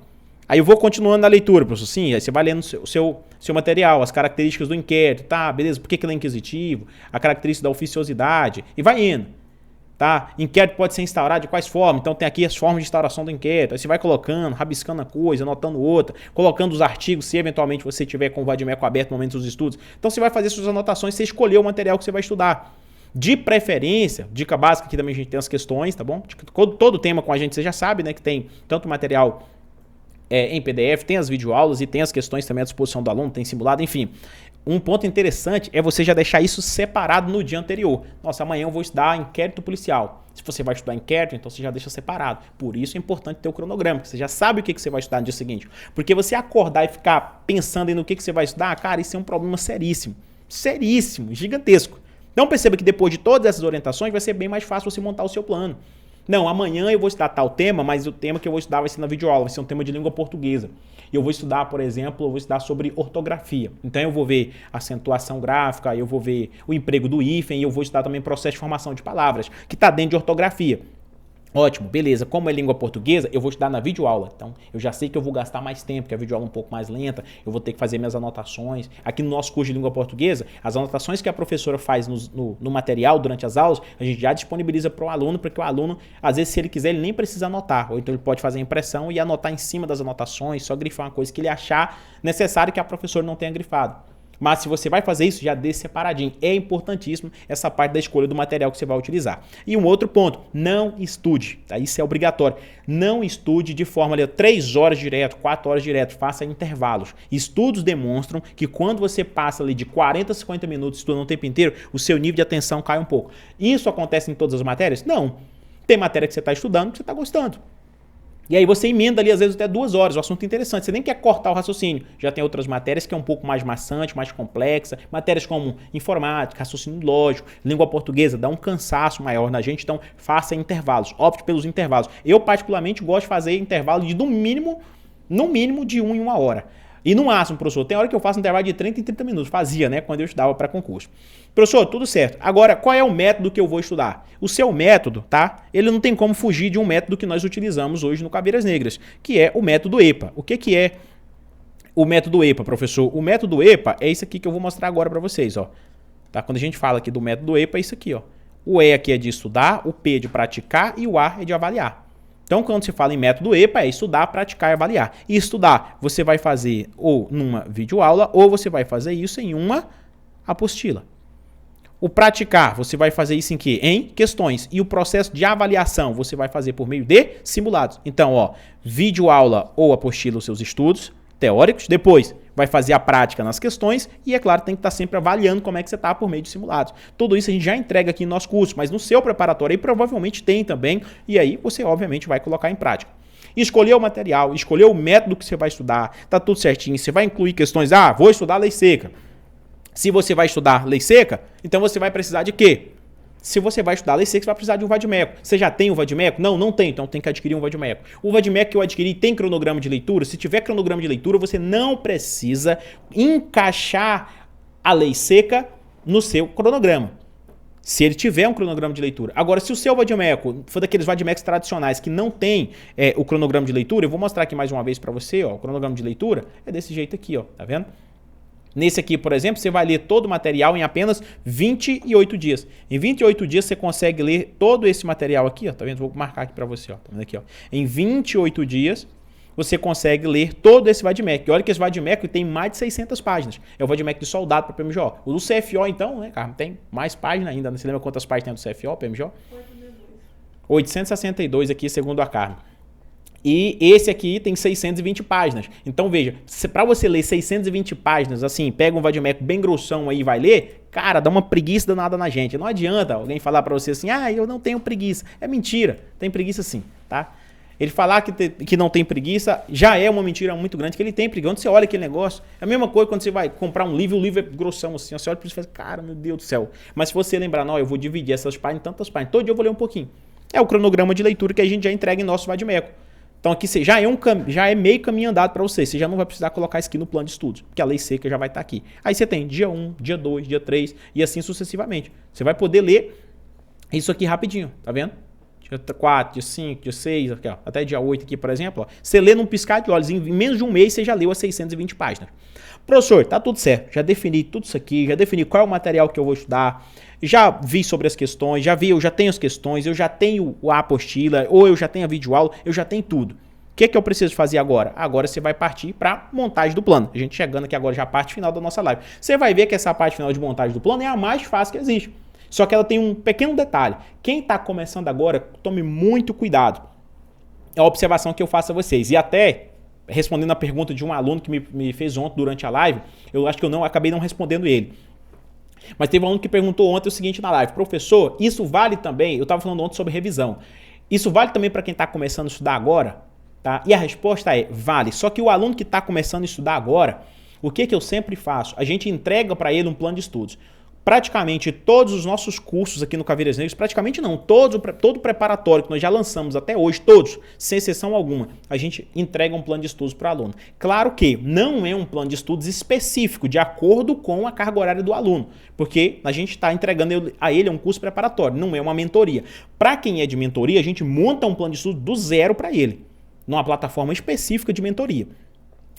Aí eu vou continuando na leitura, professor. Sim, aí você vai lendo o seu material, as características do inquérito, tá, beleza, por que ele é inquisitivo, a característica da oficiosidade, e vai indo. Tá? Inquérito pode ser instaurado de quais formas? Então tem aqui as formas de instauração do inquérito. Aí você vai colocando, rabiscando a coisa, anotando outra, colocando os artigos, se eventualmente você tiver com o VADMECO aberto no momento dos estudos. Então você vai fazer suas anotações, você escolher o material que você vai estudar. De preferência, dica básica, aqui também a gente tem as questões, tá bom? Todo tema com a gente você já sabe, né? Que tem tanto material em PDF, tem as videoaulas e tem as questões também à disposição do aluno, tem simulado, enfim. Um ponto interessante é você já deixar isso separado no dia anterior. Nossa, amanhã eu vou estudar inquérito policial. Se você vai estudar inquérito, então você já deixa separado. Por isso é importante ter o cronograma, porque você já sabe o que você vai estudar no dia seguinte. Porque você acordar e ficar pensando no que você vai estudar, cara, isso é um problema seríssimo. Seríssimo, gigantesco. Então perceba que depois de todas essas orientações vai ser bem mais fácil você montar o seu plano. Não, amanhã eu vou estudar tal tema, mas o tema que eu vou estudar vai ser na videoaula, vai ser um tema de língua portuguesa. E eu vou estudar, por exemplo, eu vou estudar sobre ortografia. Então eu vou ver acentuação gráfica, eu vou ver o emprego do hífen e eu vou estudar também processo de formação de palavras, que está dentro de ortografia. Ótimo, beleza. Como é língua portuguesa, eu vou estudar na videoaula. Então, eu já sei que eu vou gastar mais tempo, que a videoaula é um pouco mais lenta, eu vou ter que fazer minhas anotações. Aqui no nosso curso de língua portuguesa, as anotações que a professora faz no material durante as aulas, a gente já disponibiliza para o aluno, para que o aluno, às vezes, se ele quiser, ele nem precisa anotar. Ou então ele pode fazer a impressão e anotar em cima das anotações, só grifar uma coisa que ele achar necessário que a professora não tenha grifado. Mas se você vai fazer isso, já deixe separadinho. É importantíssimo essa parte da escolha do material que você vai utilizar. E um outro ponto, não estude, tá? Isso é obrigatório. Não estude de forma 3 horas direto, 4 horas direto, faça intervalos. Estudos demonstram que quando você passa ali de 40 a 50 minutos estudando o tempo inteiro, o seu nível de atenção cai um pouco. Isso acontece em todas as matérias? Não. Tem matéria que você está estudando que você está gostando. E aí você emenda ali, às vezes, até 2 horas, um assunto interessante. Você nem quer cortar o raciocínio. Já tem outras matérias que é um pouco mais maçante, mais complexa. Matérias como informática, raciocínio lógico, língua portuguesa, dá um cansaço maior na gente. Então, faça intervalos. Opte pelos intervalos. Eu, particularmente, gosto de fazer intervalo de, no mínimo, de 1 em 1 hora. E no máximo, professor, tem hora que eu faço um intervalo de 30 em 30 minutos. Fazia, né? Quando eu estudava para concurso. Professor, tudo certo. Agora, qual é o método que eu vou estudar? O seu método, tá? Ele não tem como fugir de um método que nós utilizamos hoje no Caveiras Negras, que é o método EPA. O que é o método EPA, professor? O método EPA é isso aqui que eu vou mostrar agora para vocês, ó. Tá? Quando a gente fala aqui do método EPA, é isso aqui, ó. O E aqui é de estudar, o P é de praticar e o A é de avaliar. Então, quando se fala em método EPA, é estudar, praticar e avaliar. E estudar, você vai fazer ou numa videoaula, ou você vai fazer isso em uma apostila. O praticar, você vai fazer isso em quê? Em questões. E o processo de avaliação, você vai fazer por meio de simulados. Então, ó, videoaula ou apostila os seus estudos teóricos. Depois, vai fazer a prática nas questões. E, é claro, tem que estar sempre avaliando como é que você está por meio de simulados. Tudo isso a gente já entrega aqui no nosso curso, mas no seu preparatório aí provavelmente tem também. E aí, você, obviamente, vai colocar em prática. Escolher o material, escolher o método que você vai estudar. Tá tudo certinho. Você vai incluir questões. Ah, vou estudar lei seca. Se você vai estudar lei seca, então você vai precisar de quê? Se você vai estudar lei seca, você vai precisar de um vadimeco. Você já tem o vadimeco? Não, não tem, então tem que adquirir um vadimeco. O vadimeco que eu adquiri tem cronograma de leitura? Se tiver cronograma de leitura, você não precisa encaixar a lei seca no seu cronograma. Se ele tiver um cronograma de leitura. Agora, se o seu vadimeco for daqueles vadimecos tradicionais que não tem o cronograma de leitura, eu vou mostrar aqui mais uma vez para você, ó, o cronograma de leitura é desse jeito aqui, ó, tá vendo? Nesse aqui, por exemplo, você vai ler todo o material em apenas 28 dias. Em 28 dias você consegue ler todo esse material aqui, ó, tá vendo? Vou marcar aqui para você, ó, tá vendo aqui, ó. Em 28 dias você consegue ler todo esse vadimec. E olha que esse vadimec tem mais de 600 páginas. É o vadimec de soldado para PMGO. O do CFO, então, né, cara, tem mais páginas ainda. Você lembra quantas páginas tem do CFO, PMGO? 862 aqui, segundo a Carmen. E esse aqui tem 620 páginas. Então, veja, para você ler 620 páginas, assim, pega um vadimeco bem grossão aí e vai ler, cara, dá uma preguiça danada na gente. Não adianta alguém falar para você assim, ah, eu não tenho preguiça. É mentira, tem preguiça sim, tá? Ele falar que não tem preguiça já é uma mentira muito grande, que ele tem preguiça. Quando você olha aquele negócio, é a mesma coisa quando você vai comprar um livro, o livro é grossão assim, você olha para isso e fala, cara, meu Deus do céu. Mas se você lembrar, não, eu vou dividir essas páginas em tantas páginas, todo dia eu vou ler um pouquinho. É o cronograma de leitura que a gente já entrega em nosso vadimeco. Então aqui você já é meio caminho andado para você. Você já não vai precisar colocar isso aqui no plano de estudos, porque a lei seca já vai estar aqui. Aí você tem dia 1, dia 2, dia 3 e assim sucessivamente. Você vai poder ler isso aqui rapidinho, tá vendo? Dia 4, dia 5, dia 6, aqui, ó, até dia 8 aqui, por exemplo. Ó. Você lê num piscar de olhos, em menos de um mês você já leu as 620 páginas. Professor, tá tudo certo. Já defini tudo isso aqui, já defini qual é o material que eu vou estudar. Já vi sobre as questões, eu já tenho as questões, eu já tenho a apostila, ou eu já tenho a videoaula, eu já tenho tudo. O que eu preciso fazer agora? Agora você vai partir para montagem do plano. A gente chegando aqui agora já a parte final da nossa live. Você vai ver que essa parte final de montagem do plano é a mais fácil que existe. Só que ela tem um pequeno detalhe. Quem está começando agora, tome muito cuidado. É a observação que eu faço a vocês. E até, respondendo a pergunta de um aluno que me fez ontem durante a live, eu acho que eu acabei não respondendo ele. Mas teve um aluno que perguntou ontem o seguinte na live, professor, isso vale também, eu estava falando ontem sobre revisão, isso vale também para quem está começando a estudar agora? Tá? E a resposta é, vale, só que o aluno que está começando a estudar agora, o que eu sempre faço? A gente entrega para ele um plano de estudos. Praticamente todos os nossos cursos aqui no Caveiras Negras, praticamente não, todo o preparatório que nós já lançamos até hoje, todos, sem exceção alguma, a gente entrega um plano de estudos para o aluno. Claro que não é um plano de estudos específico, de acordo com a carga horária do aluno, porque a gente está entregando a ele um curso preparatório, não é uma mentoria. Para quem é de mentoria, a gente monta um plano de estudo do zero para ele, numa plataforma específica de mentoria.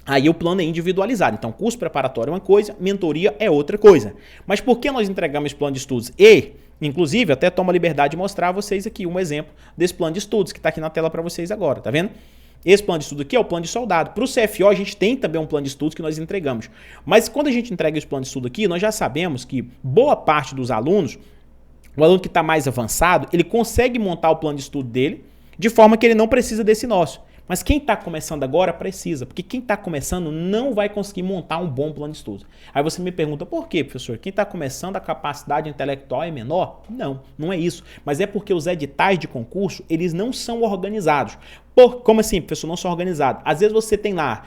Aí o plano é individualizado. Então, curso preparatório é uma coisa, mentoria é outra coisa. Mas por que nós entregamos esse plano de estudos? E, inclusive, até tomo a liberdade de mostrar a vocês aqui um exemplo desse plano de estudos, que está aqui na tela para vocês agora, tá vendo? Esse plano de estudo aqui é o plano de soldado. Para o CFO, a gente tem também um plano de estudos que nós entregamos. Mas quando a gente entrega esse plano de estudo aqui, nós já sabemos que boa parte dos alunos, o aluno que está mais avançado, ele consegue montar o plano de estudo dele de forma que ele não precisa desse nosso. Mas quem está começando agora precisa, porque quem está começando não vai conseguir montar um bom plano de estudos. Aí você me pergunta, por quê, professor? Quem está começando, a capacidade intelectual é menor? Não, não é isso. Mas é porque os editais de concurso, eles não são organizados. Como assim, professor, não são organizados? Às vezes você tem lá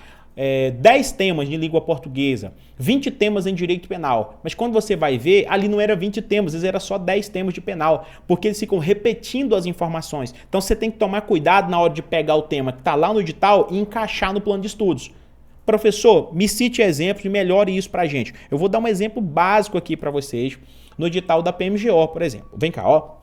10 temas de língua portuguesa, 20 temas em direito penal, mas quando você vai ver, ali não era 20 temas, às vezes era só 10 temas de penal, porque eles ficam repetindo as informações. Então você tem que tomar cuidado na hora de pegar o tema que está lá no edital e encaixar no plano de estudos. Professor, me cite exemplos e melhore isso para a gente. Eu vou dar um exemplo básico aqui para vocês, no edital da PMGO, por exemplo. Vem cá, ó.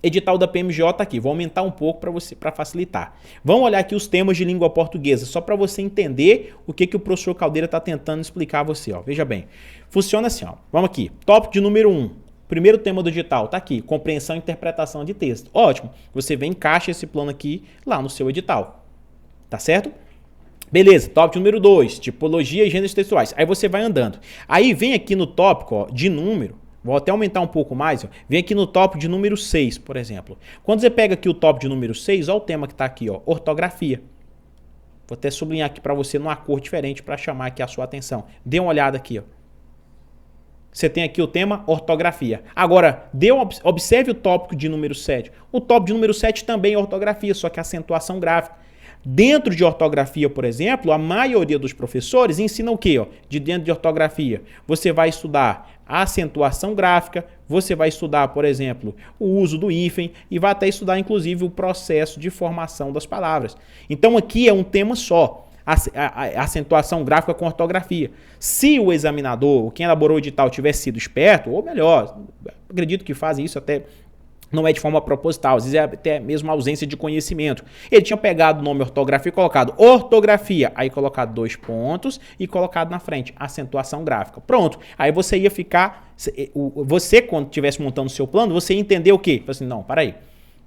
Edital da PMGO está aqui, vou aumentar um pouco para facilitar. Vamos olhar aqui os temas de língua portuguesa, só para você entender o que o professor Caldeira está tentando explicar a você. Ó. Veja bem, funciona assim, ó. Vamos aqui, tópico de número 1. Primeiro tema do edital, tá aqui, compreensão e interpretação de texto. Ótimo, você vem e encaixa esse plano aqui lá no seu edital, tá certo? Beleza, tópico número 2, tipologia e gêneros textuais. Aí você vai andando. Aí vem aqui no tópico, ó, de número, vou até aumentar um pouco mais, ó, vem aqui no tópico de número 6, por exemplo. Quando você pega aqui o tópico de número 6, ó o tema que tá aqui, ó, ortografia. Vou até sublinhar aqui para você numa cor diferente para chamar aqui a sua atenção. Dê uma olhada aqui, ó. Você tem aqui o tema ortografia. Agora, observe o tópico de número 7. O tópico de número 7 também é ortografia, só que acentuação gráfica. Dentro de ortografia, por exemplo, a maioria dos professores ensina o quê? Ó? De dentro de ortografia, você vai estudar a acentuação gráfica, você vai estudar, por exemplo, o uso do hífen e vai até estudar, inclusive, o processo de formação das palavras. Então, aqui é um tema só. A acentuação gráfica com ortografia. Se o examinador, quem elaborou o edital, tivesse sido esperto, ou melhor, acredito que fazem isso até, não é de forma proposital, às vezes é até mesmo ausência de conhecimento. Ele tinha pegado o nome ortografia e colocado ortografia, aí colocado 2 pontos e colocado na frente, acentuação gráfica. Pronto, aí você ia ficar, você quando estivesse montando o seu plano, você ia entender o quê? Assim, não, peraí,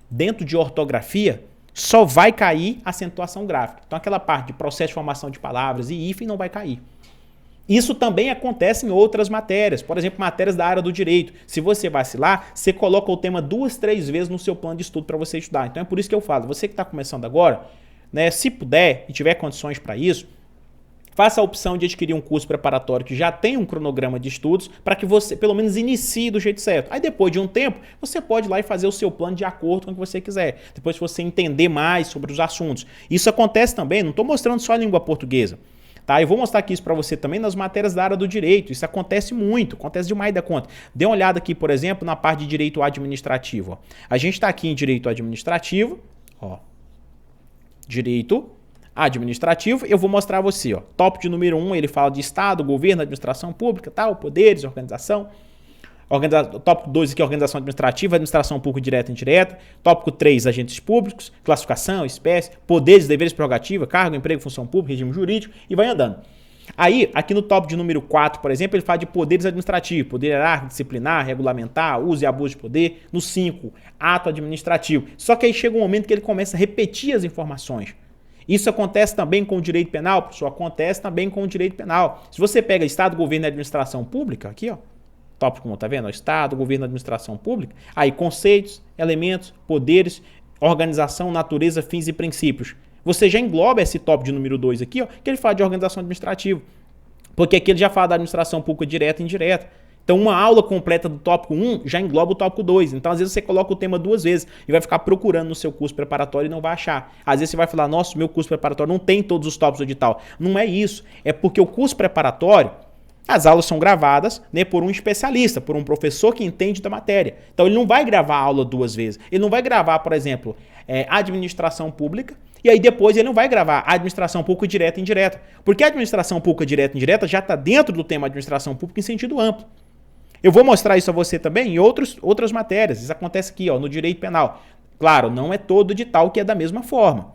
dentro de ortografia, só vai cair acentuação gráfica. Então, aquela parte de processo de formação de palavras e hífen não vai cair. Isso também acontece em outras matérias. Por exemplo, matérias da área do direito. Se você vacilar, você coloca o tema 2, 3 vezes no seu plano de estudo para você estudar. Então, é por isso que eu falo. Você que está começando agora, né, se puder e tiver condições para isso, faça a opção de adquirir um curso preparatório que já tem um cronograma de estudos para que você, pelo menos, inicie do jeito certo. Aí, depois de um tempo, você pode ir lá e fazer o seu plano de acordo com o que você quiser. Depois que você entender mais sobre os assuntos. Isso acontece também, não estou mostrando só a língua portuguesa. Tá? Eu vou mostrar aqui isso para você também nas matérias da área do direito. Isso acontece muito, acontece demais da conta. Dê uma olhada aqui, por exemplo, na parte de direito administrativo. Ó. A gente está aqui em direito administrativo. Ó. Direito administrativo, eu vou mostrar a você, ó. Tópico de número 1, ele fala de Estado, governo, administração pública, tal, poderes, organização. Tópico 2 aqui, organização administrativa, administração pública direta e indireta. Tópico 3, agentes públicos, classificação, espécie, poderes, deveres, prerrogativa, cargo, emprego, função pública, regime jurídico e vai andando. Aí, aqui no tópico de número 4, por exemplo, ele fala de poderes administrativos, poder hierárquico, disciplinar, regulamentar, uso e abuso de poder. No 5, ato administrativo. Só que aí chega um momento que ele começa a repetir as informações. Isso acontece também com o direito penal, professor? Acontece também com o direito penal. Se você pega Estado, governo e administração pública, aqui, ó, tópico como tá vendo? Estado, governo e administração pública, aí conceitos, elementos, poderes, organização, natureza, fins e princípios. Você já engloba esse tópico de número 2 aqui, ó, que ele fala de organização administrativa. Porque aqui ele já fala da administração pública direta e indireta. Então, uma aula completa do tópico 1 já engloba o tópico 2. Então, às vezes, você coloca o tema 2 vezes e vai ficar procurando no seu curso preparatório e não vai achar. Às vezes, você vai falar, nossa, meu curso preparatório não tem todos os tópicos do edital. Não é isso. É porque o curso preparatório, as aulas são gravadas, né, por um especialista, por um professor que entende da matéria. Então, ele não vai gravar a aula 2 vezes. Ele não vai gravar, por exemplo, administração pública, e aí depois ele não vai gravar administração pública direta e indireta. Porque a administração pública direta e indireta já está dentro do tema administração pública em sentido amplo. Eu vou mostrar isso a você também em outras matérias. Isso acontece aqui, ó, no direito penal. Claro, não é todo edital que é da mesma forma.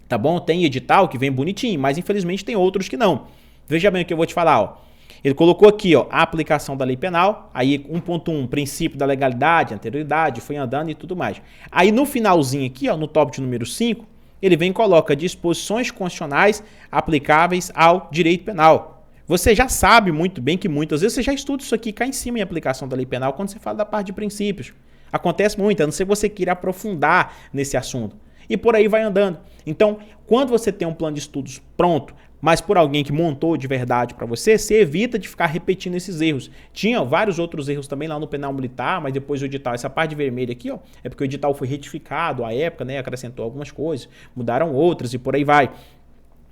Tá bom? Tem edital que vem bonitinho, mas infelizmente tem outros que não. Veja bem o que eu vou te falar, ó. Ele colocou aqui, ó, a aplicação da lei penal, aí 1.1, princípio da legalidade, anterioridade, foi andando e tudo mais. Aí no finalzinho aqui, ó, no tópico número 5, ele vem e coloca disposições constitucionais aplicáveis ao direito penal. Você já sabe muito bem que muitas vezes você já estuda isso aqui cá em cima em aplicação da lei penal quando você fala da parte de princípios. Acontece muito, a não ser que você queira aprofundar nesse assunto. E por aí vai andando. Então, quando você tem um plano de estudos pronto, mas por alguém que montou de verdade para você, você evita de ficar repetindo esses erros. Tinha vários outros erros também lá no penal militar, mas depois o edital, essa parte vermelha aqui, ó, é porque o edital foi retificado à época, né, acrescentou algumas coisas, mudaram outras e por aí vai.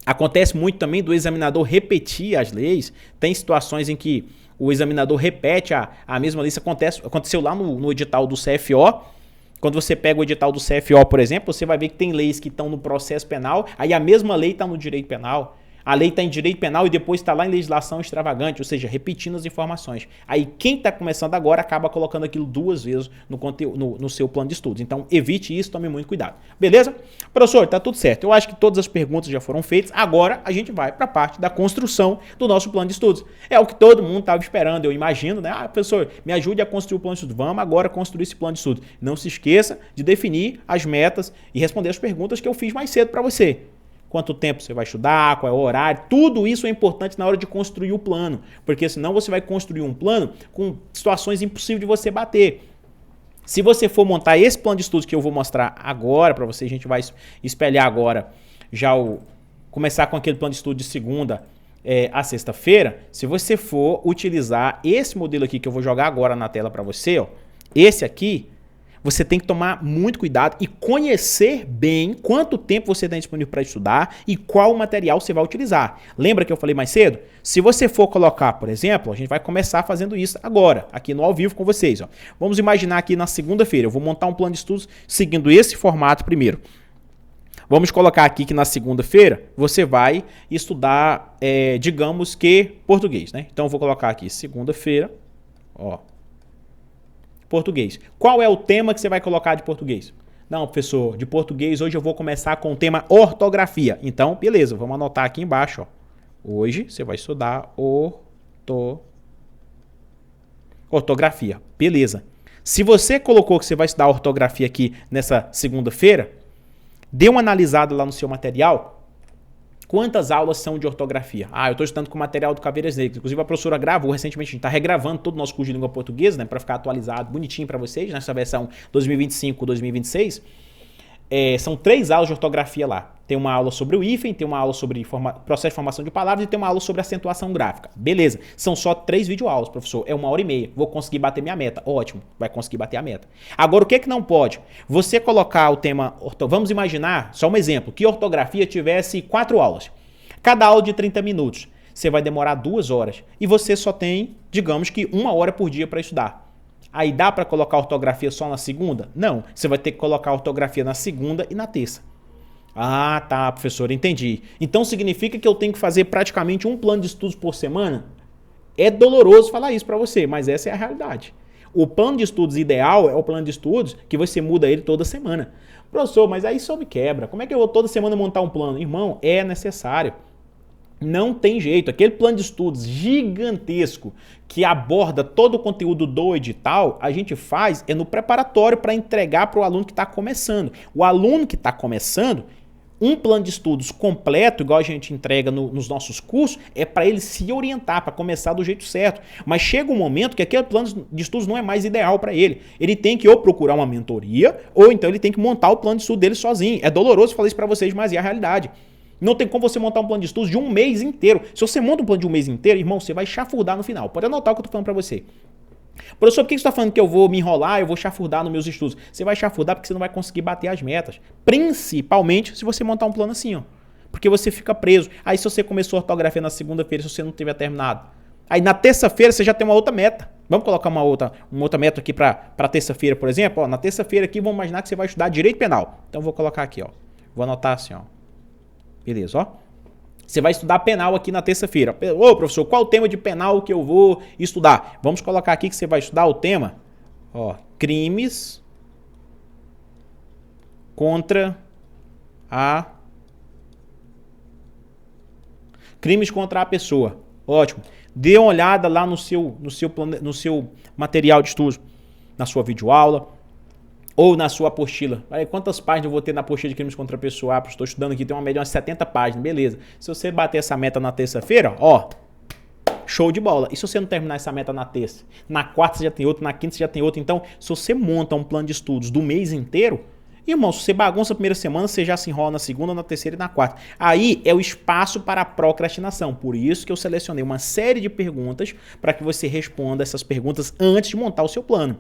Acontece muito também do examinador repetir as leis. Tem situações em que o examinador repete a mesma lei. Isso aconteceu lá no edital do CFO. Quando você pega o edital do CFO, por exemplo, você vai ver que tem leis que estão no processo penal, aí a mesma lei está no direito penal. A lei está em direito penal e depois está lá em legislação extravagante, ou seja, repetindo as informações. Aí quem está começando agora acaba colocando aquilo 2 vezes no seu plano de estudos. Então evite isso, tome muito cuidado. Beleza? Professor, está tudo certo. Eu acho que todas as perguntas já foram feitas. Agora a gente vai para a parte da construção do nosso plano de estudos. É o que todo mundo estava esperando, eu imagino, né? Ah, professor, me ajude a construir o plano de estudos. Vamos agora construir esse plano de estudos. Não se esqueça de definir as metas e responder as perguntas que eu fiz mais cedo para você. Quanto tempo você vai estudar, qual é o horário, tudo isso é importante na hora de construir o plano, porque senão você vai construir um plano com situações impossíveis de você bater. Se você for montar esse plano de estudos que eu vou mostrar agora para você, a gente vai espelhar agora, começar com aquele plano de estudo de segunda a sexta-feira, se você for utilizar esse modelo aqui que eu vou jogar agora na tela para você, ó, esse aqui, você tem que tomar muito cuidado e conhecer bem quanto tempo você tem disponível para estudar e qual material você vai utilizar. Lembra que eu falei mais cedo? Se você for colocar, por exemplo, a gente vai começar fazendo isso agora, aqui no ao vivo com vocês. Ó. Vamos imaginar aqui na segunda-feira, eu vou montar um plano de estudos seguindo esse formato primeiro. Vamos colocar aqui que na segunda-feira você vai estudar, digamos que, português, né? Então eu vou colocar aqui segunda-feira, ó. Português. Qual é o tema que você vai colocar de português? Não, professor, de português hoje eu vou começar com o tema ortografia. Então, beleza, vamos anotar aqui embaixo. Ó. Hoje você vai estudar ortografia. Beleza. Se você colocou que você vai estudar ortografia aqui nessa segunda-feira, dê uma analisada lá no seu material. Quantas aulas são de ortografia? Eu estou estudando com o material do Caveiras Negras. Inclusive, a professora gravou recentemente, a gente está regravando todo o nosso curso de língua portuguesa, né, para ficar atualizado, bonitinho para vocês, nessa versão 2025-2026. São 3 aulas de ortografia lá. Tem uma aula sobre o hífen, tem uma aula sobre processo de formação de palavras e tem uma aula sobre acentuação gráfica. Beleza. São só 3 videoaulas, professor. É 1h30. Vou conseguir bater minha meta. Ótimo. Vai conseguir bater a meta. Agora, o que não pode? Você colocar o tema... Vamos imaginar, só um exemplo, que ortografia tivesse 4 aulas. Cada aula de 30 minutos. Você vai demorar 2 horas. E você só tem, digamos que 1 hora por dia para estudar. Aí dá para colocar ortografia só na segunda? Não. Você vai ter que colocar ortografia na segunda e na terça. Ah, tá, professor, entendi. Então significa que eu tenho que fazer praticamente um plano de estudos por semana? É doloroso falar isso para você, mas essa é a realidade. O plano de estudos ideal é o plano de estudos que você muda ele toda semana. Professor, mas aí só me quebra. Como é que eu vou toda semana montar um plano? Irmão, é necessário. Não tem jeito. Aquele plano de estudos gigantesco que aborda todo o conteúdo do edital, a gente faz no preparatório para entregar para o aluno que está começando. O aluno que está começando, um plano de estudos completo, igual a gente entrega nos nossos cursos, é para ele se orientar, para começar do jeito certo. Mas chega um momento que aquele plano de estudos não é mais ideal para ele. Ele tem que ou procurar uma mentoria, ou então ele tem que montar o plano de estudo dele sozinho. É doloroso falar isso para vocês, mas é a realidade. Não tem como você montar um plano de estudos de 1 mês inteiro. Se você monta um plano de 1 mês inteiro, irmão, você vai chafurdar no final. Pode anotar o que eu tô falando para você. Professor, por que você está falando que eu vou me enrolar, eu vou chafurdar nos meus estudos? Você vai chafurdar porque você não vai conseguir bater as metas. Principalmente se você montar um plano assim, ó. Porque você fica preso. Aí se você começou a ortografia na segunda-feira, se você não tiver terminado. Aí na terça-feira você já tem uma outra meta. Vamos colocar uma outra meta aqui para terça-feira, por exemplo. Ó, na terça-feira aqui, vamos imaginar que você vai estudar direito penal. Então eu vou colocar aqui, ó. Vou anotar assim, ó. Beleza, ó. Você vai estudar penal aqui na terça-feira. Ô, professor, qual o tema de penal que eu vou estudar? Vamos colocar aqui que você vai estudar o tema, ó, crimes contra a pessoa. Ótimo. Dê uma olhada lá no seu material de estudo, na sua videoaula. Ou na sua apostila. Aí, quantas páginas eu vou ter na apostila de crimes contra a pessoa? Estou estudando aqui, tem uma média de 70 páginas. Beleza. Se você bater essa meta na terça-feira, ó, show de bola. E se você não terminar essa meta na terça? Na quarta você já tem outra, na quinta você já tem outra. Então, se você monta um plano de estudos do mês inteiro, irmão, se você bagunça a primeira semana, você já se enrola na segunda, na terceira e na quarta. Aí é o espaço para a procrastinação. Por isso que eu selecionei uma série de perguntas para que você responda essas perguntas antes de montar o seu plano.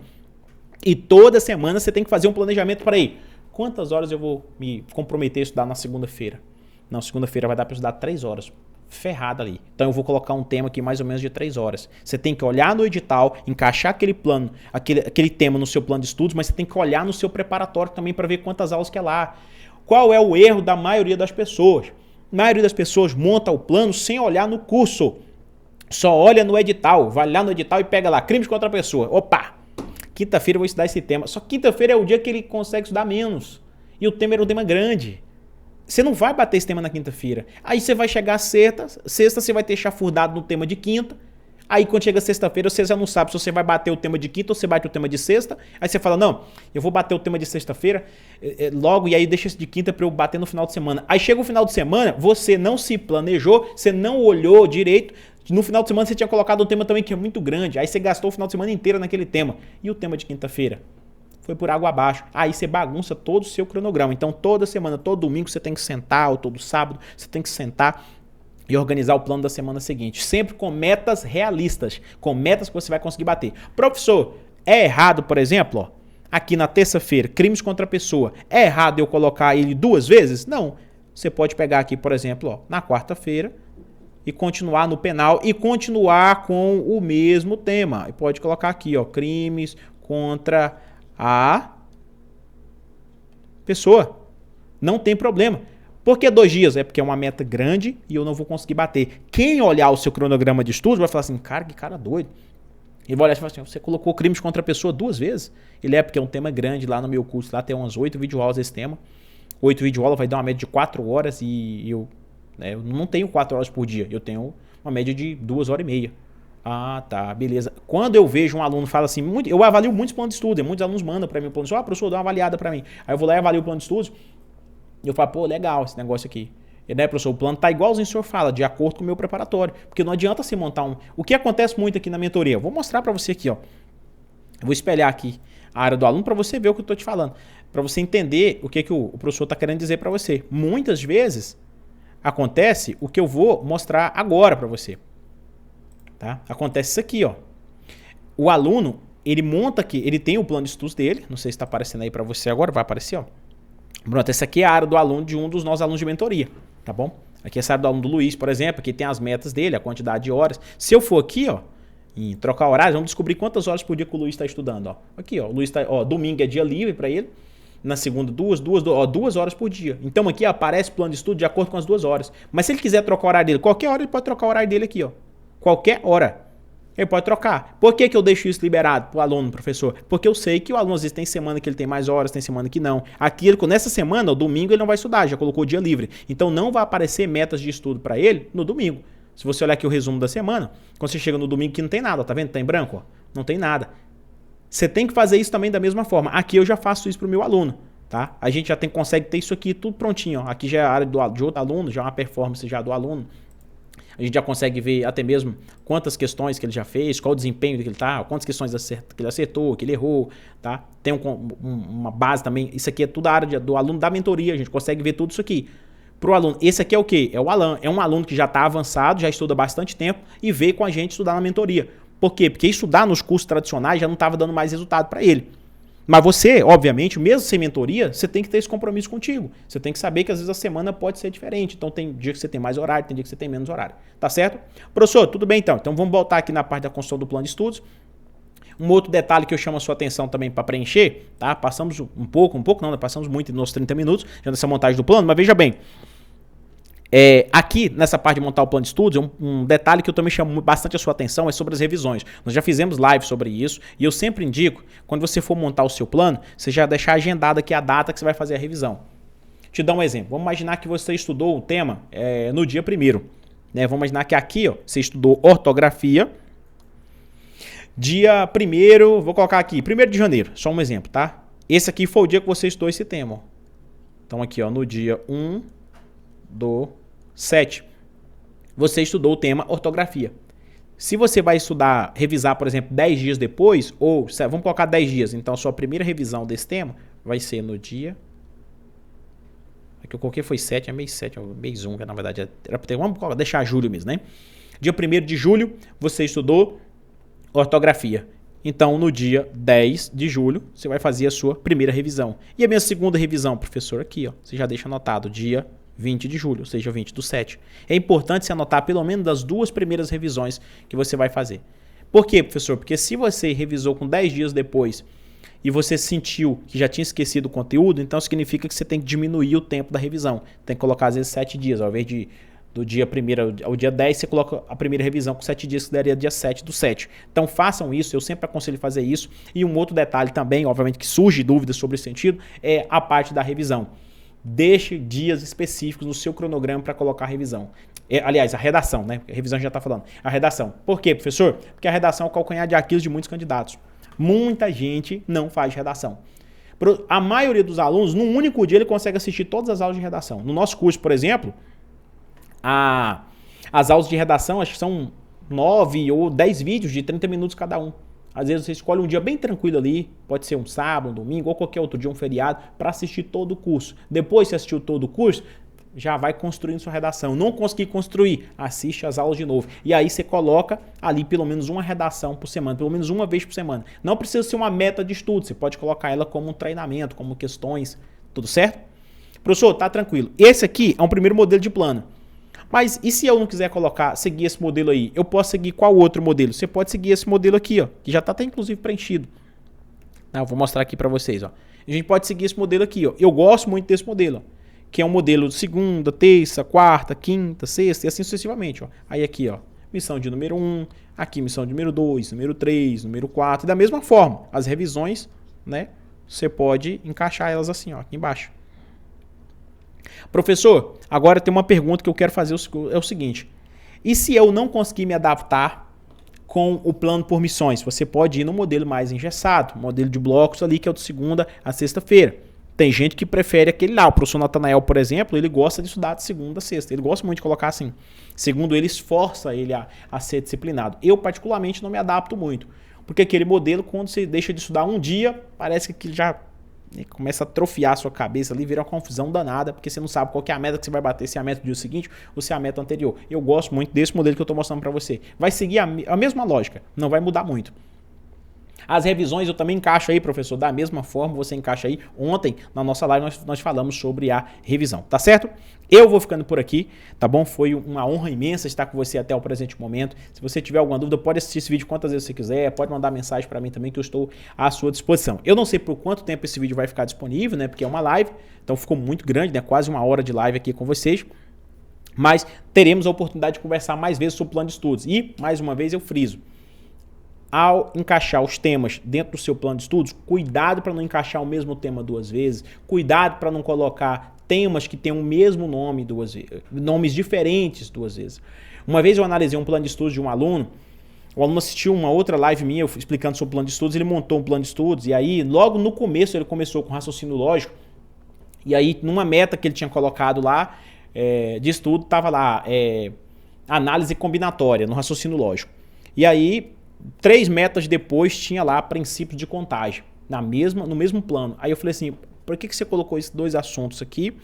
E toda semana você tem que fazer um planejamento para aí. Quantas horas eu vou me comprometer a estudar na segunda-feira? Não, segunda-feira vai dar para estudar 3 horas. Ferrado ali. Então eu vou colocar um tema aqui mais ou menos de 3 horas. Você tem que olhar no edital, encaixar aquele plano, aquele tema no seu plano de estudos, mas você tem que olhar no seu preparatório também para ver quantas aulas que é lá. Qual é o erro da maioria das pessoas? A maioria das pessoas monta o plano sem olhar no curso. Só olha no edital, vai lá no edital e pega lá, crimes contra a pessoa. Opa, quinta-feira eu vou estudar esse tema. Só que quinta-feira é o dia que ele consegue estudar menos. E o tema era um tema grande. Você não vai bater esse tema na quinta-feira. Aí você vai chegar sexta você vai ter chafurdado no tema de quinta. Aí quando chega sexta-feira, você já não sabe se você vai bater o tema de quinta ou você bate o tema de sexta. Aí você fala, não, eu vou bater o tema de sexta-feira logo e aí deixa esse de quinta para eu bater no final de semana. Aí chega o final de semana, você não se planejou, você não olhou direito. No final de semana você tinha colocado um tema também que é muito grande. Aí você gastou o final de semana inteiro naquele tema. E o tema de quinta-feira? Foi por água abaixo. Aí você bagunça todo o seu cronograma. Então toda semana, todo domingo você tem que sentar, ou todo sábado você tem que sentar e organizar o plano da semana seguinte. Sempre com metas realistas, com metas que você vai conseguir bater. Professor, é errado, por exemplo, ó, aqui na terça-feira, crimes contra a pessoa, é errado eu colocar ele 2 vezes? Não. Você pode pegar aqui, por exemplo, ó, na quarta-feira e continuar no penal e continuar com o mesmo tema. E pode colocar aqui, ó, crimes contra a pessoa. Não tem problema. Por que 2 dias? É porque é uma meta grande e eu não vou conseguir bater. Quem olhar o seu cronograma de estudos vai falar assim, cara, que cara doido. E vai olhar e falar assim, você colocou crimes contra a pessoa 2 vezes? Ele é porque é um tema grande lá no meu curso, lá tem umas 8 videoaulas desse tema. 8 videoaulas vai dar uma média de 4 horas e eu não tenho 4 horas por dia, eu tenho uma média de 2 horas e meia. Ah, tá, beleza. Quando eu vejo um aluno fala assim, eu avalio muitos planos de estudo, muitos alunos mandam para mim o plano de estudo, professor, dá uma avaliada para mim. Aí eu vou lá e avalio o plano de estudos. E eu falo, pô, legal esse negócio aqui. E daí, professor, o plano tá igualzinho o senhor fala, de acordo com o meu preparatório. Porque não adianta você montar um... O que acontece muito aqui na mentoria? Eu vou mostrar para você aqui, ó. Eu vou espelhar aqui a área do aluno para você ver o que eu tô te falando. Para você entender o que o professor tá querendo dizer para você. Muitas vezes acontece o que eu vou mostrar agora para você. Tá? Acontece isso aqui, ó. O aluno, ele monta aqui, ele tem o plano de estudos dele. Não sei se está aparecendo aí para você agora, vai aparecer, ó. Pronto, essa aqui é a área do aluno de um dos nossos alunos de mentoria, tá bom? Aqui é essa área do aluno do Luiz, por exemplo, aqui tem as metas dele, a quantidade de horas. Se eu for aqui, ó, em trocar horários, vamos descobrir quantas horas por dia que o Luiz está estudando, ó. Aqui, ó, o Luiz tá, ó, domingo é dia livre para ele, na segunda 2 horas por dia. Então aqui aparece o plano de estudo de acordo com as 2 horas. Mas se ele quiser trocar o horário dele, qualquer hora ele pode trocar o horário dele aqui, ó. Qualquer hora. Ele pode trocar. Por que eu deixo isso liberado para o aluno, professor? Porque eu sei que o aluno às vezes tem semana que ele tem mais horas, tem semana que não. Aqui, nessa semana, o domingo, ele não vai estudar, já colocou o dia livre. Então não vai aparecer metas de estudo para ele no domingo. Se você olhar aqui o resumo da semana, quando você chega no domingo que não tem nada, tá vendo? Tá em branco, ó. Não tem nada. Você tem que fazer isso também da mesma forma. Aqui eu já faço isso para o meu aluno, tá? A gente já consegue ter isso aqui tudo prontinho, ó. Aqui já é a área de outro aluno, já é uma performance já do aluno. A gente já consegue ver até mesmo quantas questões que ele já fez, qual o desempenho que ele está, quantas questões que ele acertou, que ele errou, tá? Tem uma base também, isso aqui é tudo a área do aluno da mentoria, a gente consegue ver tudo isso aqui. Para o aluno, esse aqui é o quê? É um aluno que já está avançado, já estuda bastante tempo e veio com a gente estudar na mentoria. Por quê? Porque estudar nos cursos tradicionais já não estava dando mais resultado para ele. Mas você, obviamente, mesmo sem mentoria, você tem que ter esse compromisso contigo. Você tem que saber que às vezes a semana pode ser diferente. Então tem dia que você tem mais horário, tem dia que você tem menos horário. Tá certo? Professor, tudo bem então. Então vamos voltar aqui na parte da construção do plano de estudos. Um outro detalhe que eu chamo a sua atenção também para preencher, tá? Passamos um pouco não, né? Passamos muito nos 30 minutos já nessa montagem do plano, mas veja bem. Aqui, nessa parte de montar o plano de estudos, um detalhe que eu também chamo bastante a sua atenção é sobre as revisões. Nós já fizemos live sobre isso e eu sempre indico, quando você for montar o seu plano, você já deixar agendado aqui a data que você vai fazer a revisão. Te dar um exemplo. Vamos imaginar que você estudou o tema no dia 1º. Né? Vamos imaginar que aqui, ó, você estudou ortografia. Dia 1º, vou colocar aqui, 1º de janeiro, só um exemplo, tá? Esse aqui foi o dia que você estudou esse tema. Ó. Então aqui, ó, no dia 1/7, você estudou o tema ortografia. Se você vai estudar, revisar, por exemplo, 10 dias depois, ou vamos colocar 10 dias, então a sua primeira revisão desse tema vai ser no dia... Aqui eu coloquei foi 7, é mês 7, é mês 1, que na verdade era para ter... Vamos deixar julho mesmo, né? Dia 1º de julho, você estudou ortografia. Então, no dia 10 de julho, você vai fazer a sua primeira revisão. E a minha segunda revisão, professor, aqui, ó, você já deixa anotado, dia 20 de julho, ou seja, 20/7. É importante você anotar pelo menos das 2 primeiras revisões que você vai fazer. Por quê, professor? Porque se você revisou com 10 dias depois e você sentiu que já tinha esquecido o conteúdo, então significa que você tem que diminuir o tempo da revisão. Tem que colocar às vezes 7 dias, ao invés de do dia 1º ao dia 10, você coloca a primeira revisão com 7 dias, que daria dia 7 do 7. Então façam isso, eu sempre aconselho fazer isso. E um outro detalhe também, obviamente que surge dúvidas sobre esse sentido, é a parte da revisão. Deixe dias específicos no seu cronograma para colocar a revisão. Aliás, a redação, né? A revisão já está falando. A redação. Por quê, professor? Porque a redação é o calcanhar de Aquiles de muitos candidatos. Muita gente não faz redação. A maioria dos alunos, num único dia, ele consegue assistir todas as aulas de redação. No nosso curso, por exemplo, as aulas de redação, acho que são 9 ou 10 vídeos de 30 minutos cada um. Às vezes você escolhe um dia bem tranquilo ali, pode ser um sábado, um domingo ou qualquer outro dia, um feriado, para assistir todo o curso. Depois que você assistiu todo o curso, já vai construindo sua redação. Não conseguir construir, assiste as aulas de novo. E aí você coloca ali pelo menos uma redação por semana, pelo menos uma vez por semana. Não precisa ser uma meta de estudo, você pode colocar ela como um treinamento, como questões, tudo certo? Professor, tá tranquilo. Esse aqui é um primeiro modelo de plano. Mas e se eu não quiser seguir esse modelo aí? Eu posso seguir qual outro modelo? Você pode seguir esse modelo aqui, ó, que já está até inclusive preenchido. Eu vou mostrar aqui para vocês. Ó. A gente pode seguir esse modelo aqui. Ó. Eu gosto muito desse modelo, ó, que é um modelo de segunda, terça, quarta, quinta, sexta e assim sucessivamente. Ó. Aí aqui, ó, missão de número 1, aqui missão de número 2, número 3, número 4. E da mesma forma, as revisões, né, você pode encaixar elas assim, ó, aqui embaixo. Professor, agora tem uma pergunta que eu quero fazer, é o seguinte. E se eu não conseguir me adaptar com o plano por missões? Você pode ir no modelo mais engessado, modelo de blocos ali, que é o de segunda a sexta-feira. Tem gente que prefere aquele lá. O professor Natanael, por exemplo, ele gosta de estudar de segunda a sexta. Ele gosta muito de colocar assim. Segundo ele, esforça ele a ser disciplinado. Eu, particularmente, não me adapto muito. Porque aquele modelo, quando você deixa de estudar um dia, parece que já começa a atrofiar a sua cabeça ali, vira uma confusão danada, porque você não sabe qual que é a meta que você vai bater, se é a meta do dia seguinte ou se é a meta anterior. Eu gosto muito desse modelo que eu estou mostrando para você. Vai seguir a mesma lógica, não vai mudar muito. As revisões eu também encaixo aí, professor, da mesma forma você encaixa aí. Ontem, na nossa live, nós falamos sobre a revisão, tá certo? Eu vou ficando por aqui, tá bom? Foi uma honra imensa estar com você até o presente momento. Se você tiver alguma dúvida, pode assistir esse vídeo quantas vezes você quiser, pode mandar mensagem para mim também, que eu estou à sua disposição. Eu não sei por quanto tempo esse vídeo vai ficar disponível, né? Porque é uma live, então ficou muito grande, né? Quase uma hora de live aqui com vocês. Mas teremos a oportunidade de conversar mais vezes sobre o plano de estudos. E, mais uma vez, eu friso. Ao encaixar os temas dentro do seu plano de estudos, cuidado para não encaixar o mesmo tema duas vezes, cuidado para não colocar temas que tenham o mesmo nome duas vezes, nomes diferentes duas vezes. Uma vez eu analisei um plano de estudos de um aluno, o aluno assistiu uma outra live minha eu explicando sobre o plano de estudos, ele montou um plano de estudos e aí logo no começo ele começou com raciocínio lógico e aí numa meta que ele tinha colocado lá de estudo, estava lá análise combinatória no raciocínio lógico. E aí 3 metas depois tinha lá princípios de contagem, no mesmo plano. Aí eu falei assim, por que você colocou esses 2 assuntos aqui?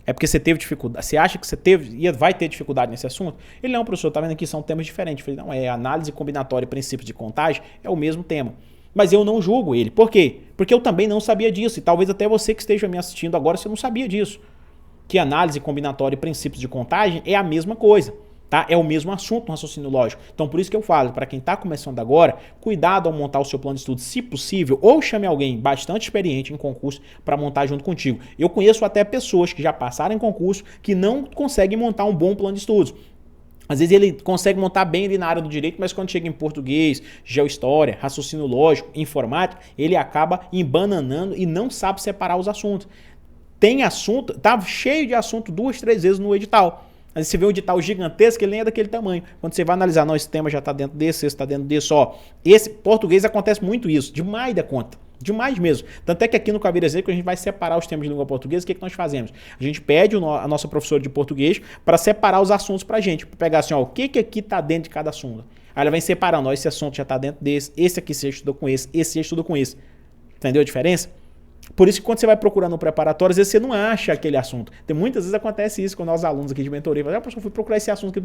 É porque você teve dificuldade? Você acha que você vai ter dificuldade nesse assunto? Ele, não, professor, tá vendo aqui, são temas diferentes. Eu falei, não, análise combinatória e princípios de contagem é o mesmo tema. Mas eu não julgo ele. Por quê? Porque eu também não sabia disso. E talvez até você que esteja me assistindo agora, você não sabia disso. Que análise combinatória e princípios de contagem é a mesma coisa. Tá? É o mesmo assunto no raciocínio lógico. Então, por isso que eu falo, para quem está começando agora, cuidado ao montar o seu plano de estudo, se possível, ou chame alguém bastante experiente em concurso para montar junto contigo. Eu conheço até pessoas que já passaram em concurso que não conseguem montar um bom plano de estudos. Às vezes ele consegue montar bem ali na área do direito, mas quando chega em português, geohistória, raciocínio lógico, informática, ele acaba embananando e não sabe separar os assuntos. Tem assunto, tá cheio de assunto 2, 3 vezes no edital. Aí você vê um edital gigantesco, ele nem é daquele tamanho. Quando você vai analisar, não, esse tema já está dentro desse, esse está dentro desse, ó. Esse português acontece muito isso, demais da conta. Demais mesmo. Tanto é que aqui no Caveira Executiva a gente vai separar os temas de língua portuguesa. O que nós fazemos? A gente pede a nossa professora de português para separar os assuntos para a gente. Para pegar assim, ó, o que aqui está dentro de cada assunto. Aí ela vem separando, ó, esse assunto já está dentro desse, esse aqui você estudou com esse você estudou com esse. Entendeu a diferença? Por isso que quando você vai procurando no preparatório, às vezes você não acha aquele assunto. Tem muitas vezes acontece isso com nós alunos aqui de mentoria. Falam, professor, eu fui procurar esse assunto aqui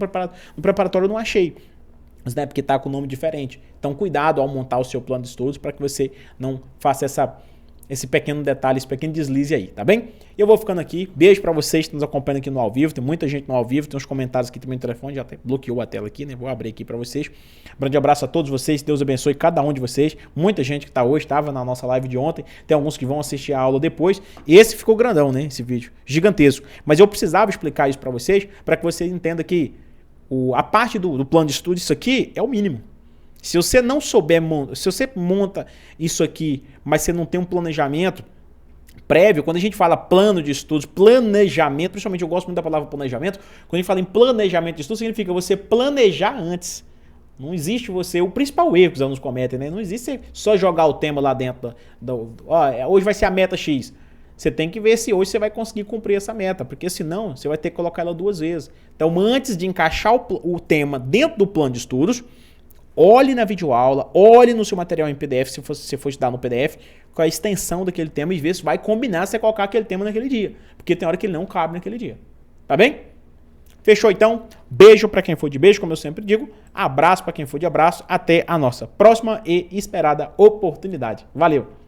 no preparatório, eu não achei. Mas não é porque está com nome diferente. Então, cuidado ao montar o seu plano de estudos para que você não faça esse pequeno detalhe, esse pequeno deslize aí, tá bem? Eu vou ficando aqui. Beijo pra vocês que nos acompanham aqui no ao vivo. Tem muita gente no ao vivo, tem uns comentários aqui também no telefone, já até bloqueou a tela aqui, né? Vou abrir aqui pra vocês. Grande abraço a todos vocês, Deus abençoe cada um de vocês. Muita gente que tá hoje, estava na nossa live de ontem, tem alguns que vão assistir a aula depois. Esse ficou grandão, né? Esse vídeo, gigantesco. Mas eu precisava explicar isso pra vocês, para que vocês entendam que a parte do plano de estudo, isso aqui é o mínimo. Se você não souber, se você monta isso aqui, mas você não tem um planejamento prévio, quando a gente fala plano de estudos, planejamento, principalmente eu gosto muito da palavra planejamento, quando a gente fala em planejamento de estudos, significa você planejar antes. Não existe você, o principal erro que os alunos cometem, né? Não existe só jogar o tema lá dentro, hoje vai ser a meta X. Você tem que ver se hoje você vai conseguir cumprir essa meta, porque senão você vai ter que colocar ela 2 vezes. Então, antes de encaixar o tema dentro do plano de estudos, olhe na videoaula, olhe no seu material em PDF, se você for estudar no PDF, com a extensão daquele tema e ver se vai combinar você colocar aquele tema naquele dia. Porque tem hora que ele não cabe naquele dia. Tá bem? Fechou então? Beijo para quem for de beijo, como eu sempre digo. Abraço para quem for de abraço. Até a nossa próxima e esperada oportunidade. Valeu!